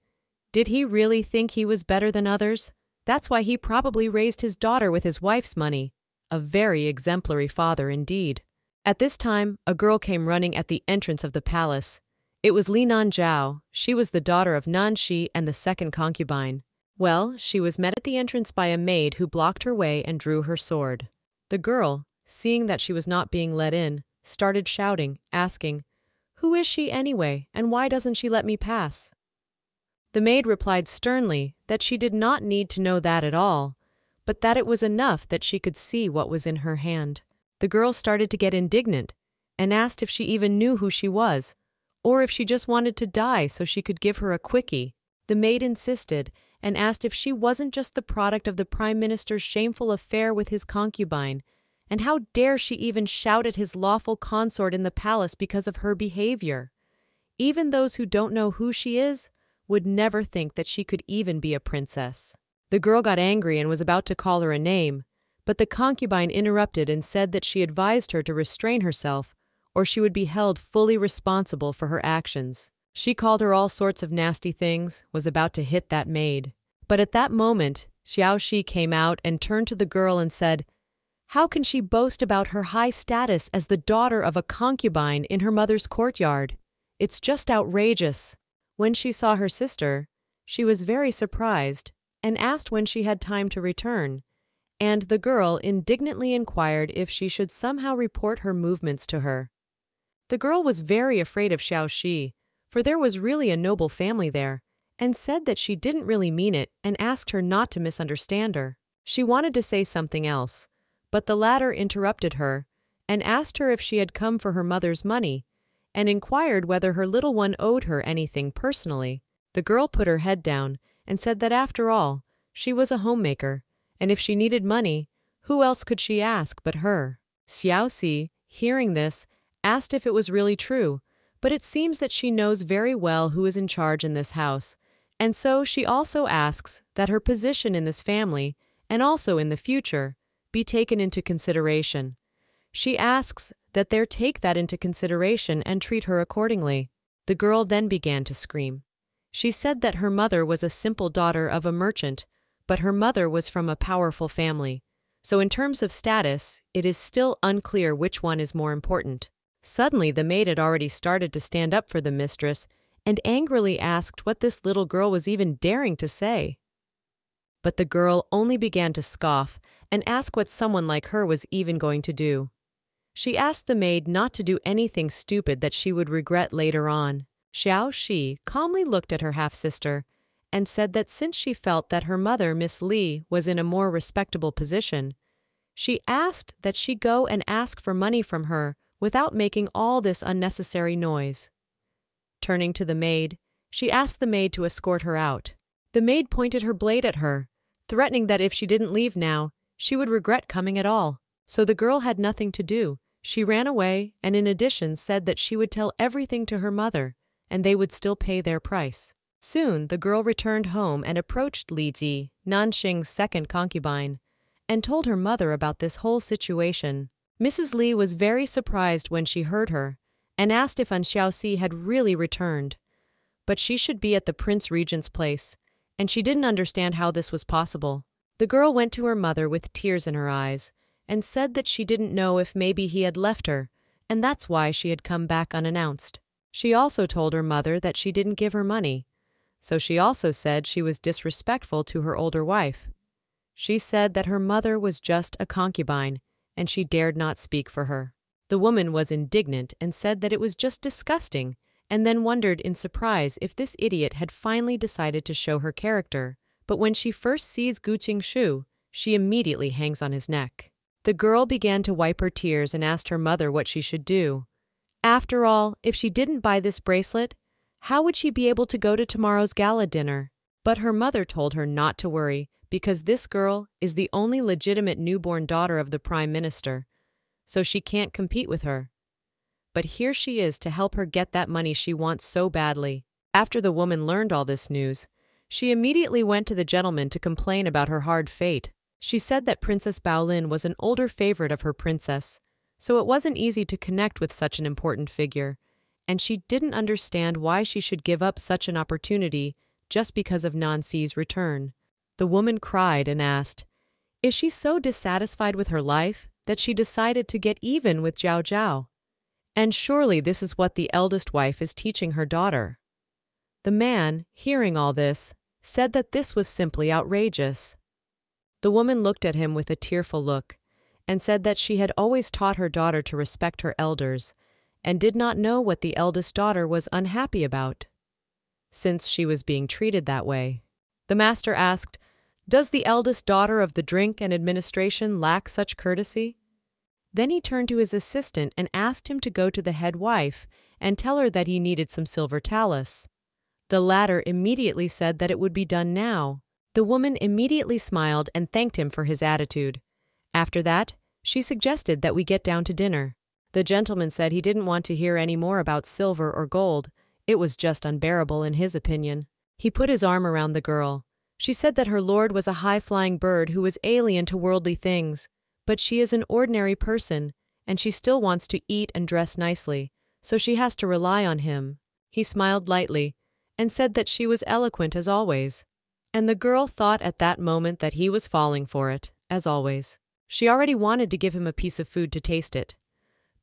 did he really think he was better than others? That's why he probably raised his daughter with his wife's money. A very exemplary father indeed. At this time, a girl came running at the entrance of the palace. It was Li Nanzhao. She was the daughter of Nanshi and the second concubine. Well, she was met at the entrance by a maid who blocked her way and drew her sword. The girl, seeing that she was not being let in, started shouting, asking, "Who is she anyway, and why doesn't she let me pass?" The maid replied sternly that she did not need to know that at all, but that it was enough that she could see what was in her hand. The girl started to get indignant and asked if she even knew who she was, or if she just wanted to die so she could give her a quickie. The maid insisted and asked if she wasn't just the product of the Prime Minister's shameful affair with his concubine, and how dare she even shout at his lawful consort in the palace because of her behavior. Even those who don't know who she is would never think that she could even be a princess. The girl got angry and was about to call her a name, but the concubine interrupted and said that she advised her to restrain herself, or she would be held fully responsible for her actions. She called her all sorts of nasty things, was about to hit that maid. But at that moment, Xiao Shi came out and turned to the girl and said, "How can she boast about her high status as the daughter of a concubine in her mother's courtyard? It's just outrageous." When she saw her sister, she was very surprised and asked when she had time to return, and the girl indignantly inquired if she should somehow report her movements to her. The girl was very afraid of Xiao Shi, for there was really a noble family there, and said that she didn't really mean it and asked her not to misunderstand her. She wanted to say something else, but the latter interrupted her and asked her if she had come for her mother's money, and inquired whether her little one owed her anything personally. The girl put her head down and said that after all, she was a homemaker, and if she needed money, who else could she ask but her? Xiao Xi, hearing this, asked if it was really true, but it seems that she knows very well who is in charge in this house, and so she also asks that her position in this family, and also in the future, be taken into consideration. She asks that they take that into consideration and treat her accordingly. The girl then began to scream. She said that her mother was a simple daughter of a merchant, but her mother was from a powerful family. So in terms of status, it is still unclear which one is more important. Suddenly, the maid had already started to stand up for the mistress and angrily asked what this little girl was even daring to say. But the girl only began to scoff and ask what someone like her was even going to do. She asked the maid not to do anything stupid that she would regret later on. Xiao Shi calmly looked at her half-sister and said that since she felt that her mother, Miss Li, was in a more respectable position, she asked that she go and ask for money from her without making all this unnecessary noise. Turning to the maid, she asked the maid to escort her out. The maid pointed her blade at her, threatening that if she didn't leave now, she would regret coming at all. So the girl had nothing to do. She ran away and in addition said that she would tell everything to her mother, and they would still pay their price. Soon the girl returned home and approached Li Ji, Nanxing's second concubine, and told her mother about this whole situation. Mrs. Li was very surprised when she heard her, and asked if Xiaoxi had really returned. But she should be at the Prince Regent's place, and she didn't understand how this was possible. The girl went to her mother with tears in her eyes, and said that she didn't know if maybe he had left her, and that's why she had come back unannounced. She also told her mother that she didn't give her money, so she also said she was disrespectful to her older wife. She said that her mother was just a concubine, and she dared not speak for her. The woman was indignant and said that it was just disgusting, and then wondered in surprise if this idiot had finally decided to show her character. But when she first sees Gu Qingshu, she immediately hangs on his neck. The girl began to wipe her tears and asked her mother what she should do. After all, if she didn't buy this bracelet, how would she be able to go to tomorrow's gala dinner? But her mother told her not to worry, because this girl is the only legitimate newborn daughter of the Prime Minister, so she can't compete with her. But here she is to help her get that money she wants so badly. After the woman learned all this news, she immediately went to the gentleman to complain about her hard fate. She said that Princess Baolin was an older favorite of her princess, so it wasn't easy to connect with such an important figure, and she didn't understand why she should give up such an opportunity just because of Nanxi's return. The woman cried and asked, is she so dissatisfied with her life that she decided to get even with Zhao Zhao? And surely this is what the eldest wife is teaching her daughter. The man, hearing all this, said that this was simply outrageous. The woman looked at him with a tearful look and said that she had always taught her daughter to respect her elders and did not know what the eldest daughter was unhappy about, since she was being treated that way. The master asked, does the eldest daughter of the drink and administration lack such courtesy? Then he turned to his assistant and asked him to go to the head wife and tell her that he needed some silver talus. The latter immediately said that it would be done now. The woman immediately smiled and thanked him for his attitude. After that, she suggested that we get down to dinner. The gentleman said he didn't want to hear any more about silver or gold. It was just unbearable in his opinion. He put his arm around the girl. She said that her lord was a high-flying bird who was alien to worldly things, but she is an ordinary person, and she still wants to eat and dress nicely, so she has to rely on him. He smiled lightly and said that she was eloquent as always. And the girl thought at that moment that he was falling for it, as always. She already wanted to give him a piece of food to taste it.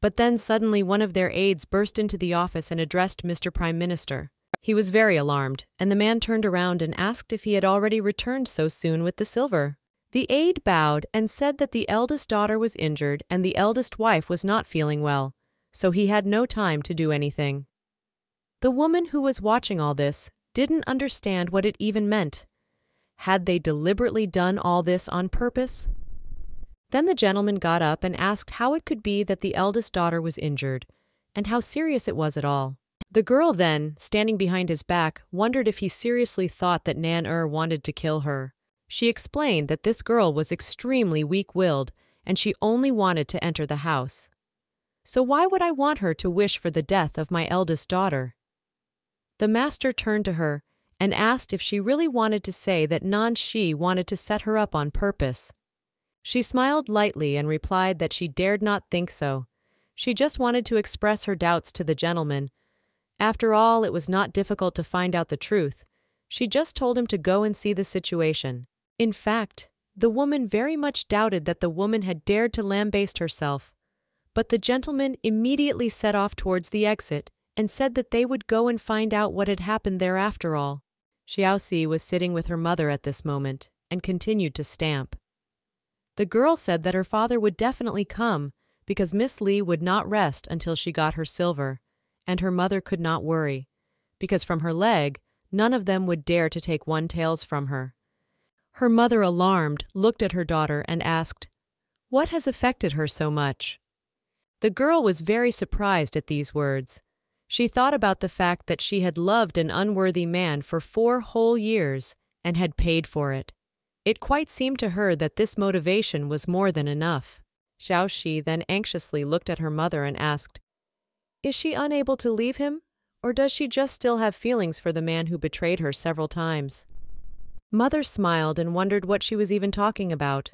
But then suddenly one of their aides burst into the office and addressed Mr. Prime Minister. He was very alarmed, and the man turned around and asked if he had already returned so soon with the silver. The aide bowed and said that the eldest daughter was injured and the eldest wife was not feeling well, so he had no time to do anything. The woman who was watching all this didn't understand what it even meant. Had they deliberately done all this on purpose? Then the gentleman got up and asked how it could be that the eldest daughter was injured, and how serious it was at all. The girl then, standing behind his back, wondered if he seriously thought that Nan wanted to kill her. She explained that this girl was extremely weak-willed, and she only wanted to enter the house. So why would I want her to wish for the death of my eldest daughter? The master turned to her and asked if she really wanted to say that Nanxi wanted to set her up on purpose. She smiled lightly and replied that she dared not think so. She just wanted to express her doubts to the gentleman, After all, it was not difficult to find out the truth. She just told him to go and see the situation. In fact, the woman very much doubted that the woman had dared to lambaste herself, but the gentleman immediately set off towards the exit and said that they would go and find out what had happened there after all. Xiaoxi was sitting with her mother at this moment and continued to stamp. The girl said that her father would definitely come because Miss Li would not rest until she got her silver, and her mother could not worry, because from her leg, none of them would dare to take one taels from her. Her mother, alarmed, looked at her daughter and asked, "What has affected her so much?" The girl was very surprised at these words. She thought about the fact that she had loved an unworthy man for 4 whole years and had paid for it. It quite seemed to her that this motivation was more than enough. Xiaoxi then anxiously looked at her mother and asked, "Is she unable to leave him, or does she just still have feelings for the man who betrayed her several times?" Mother smiled and wondered what she was even talking about.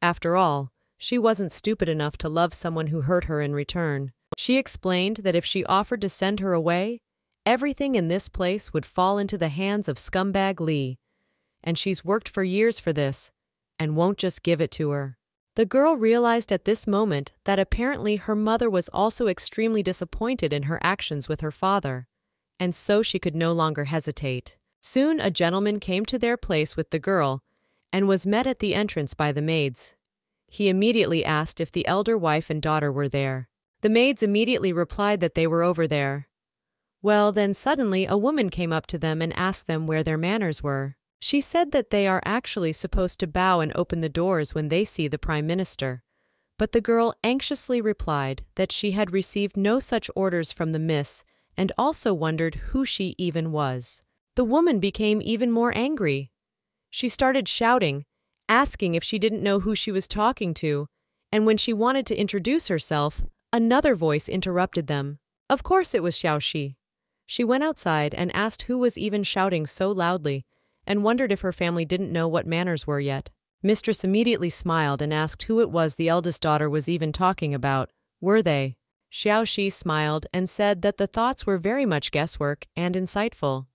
After all, she wasn't stupid enough to love someone who hurt her in return. She explained that if she offered to send her away, everything in this place would fall into the hands of scumbag Li, and she's worked for years for this, and won't just give it to her. The girl realized at this moment that apparently her mother was also extremely disappointed in her actions with her father, and so she could no longer hesitate. Soon a gentleman came to their place with the girl, and was met at the entrance by the maids. He immediately asked if the elder wife and daughter were there. The maids immediately replied that they were over there. Well, then suddenly a woman came up to them and asked them where their manners were. She said that they are actually supposed to bow and open the doors when they see the Prime Minister, but the girl anxiously replied that she had received no such orders from the miss and also wondered who she even was. The woman became even more angry. She started shouting, asking if she didn't know who she was talking to, and when she wanted to introduce herself, another voice interrupted them. Of course it was Xiaoxi. She went outside and asked who was even shouting so loudly, and wondered if her family didn't know what manners were yet. Mistress immediately smiled and asked who it was the eldest daughter was even talking about. Were they? Xiaoxi smiled and said that the thoughts were very much guesswork and insightful.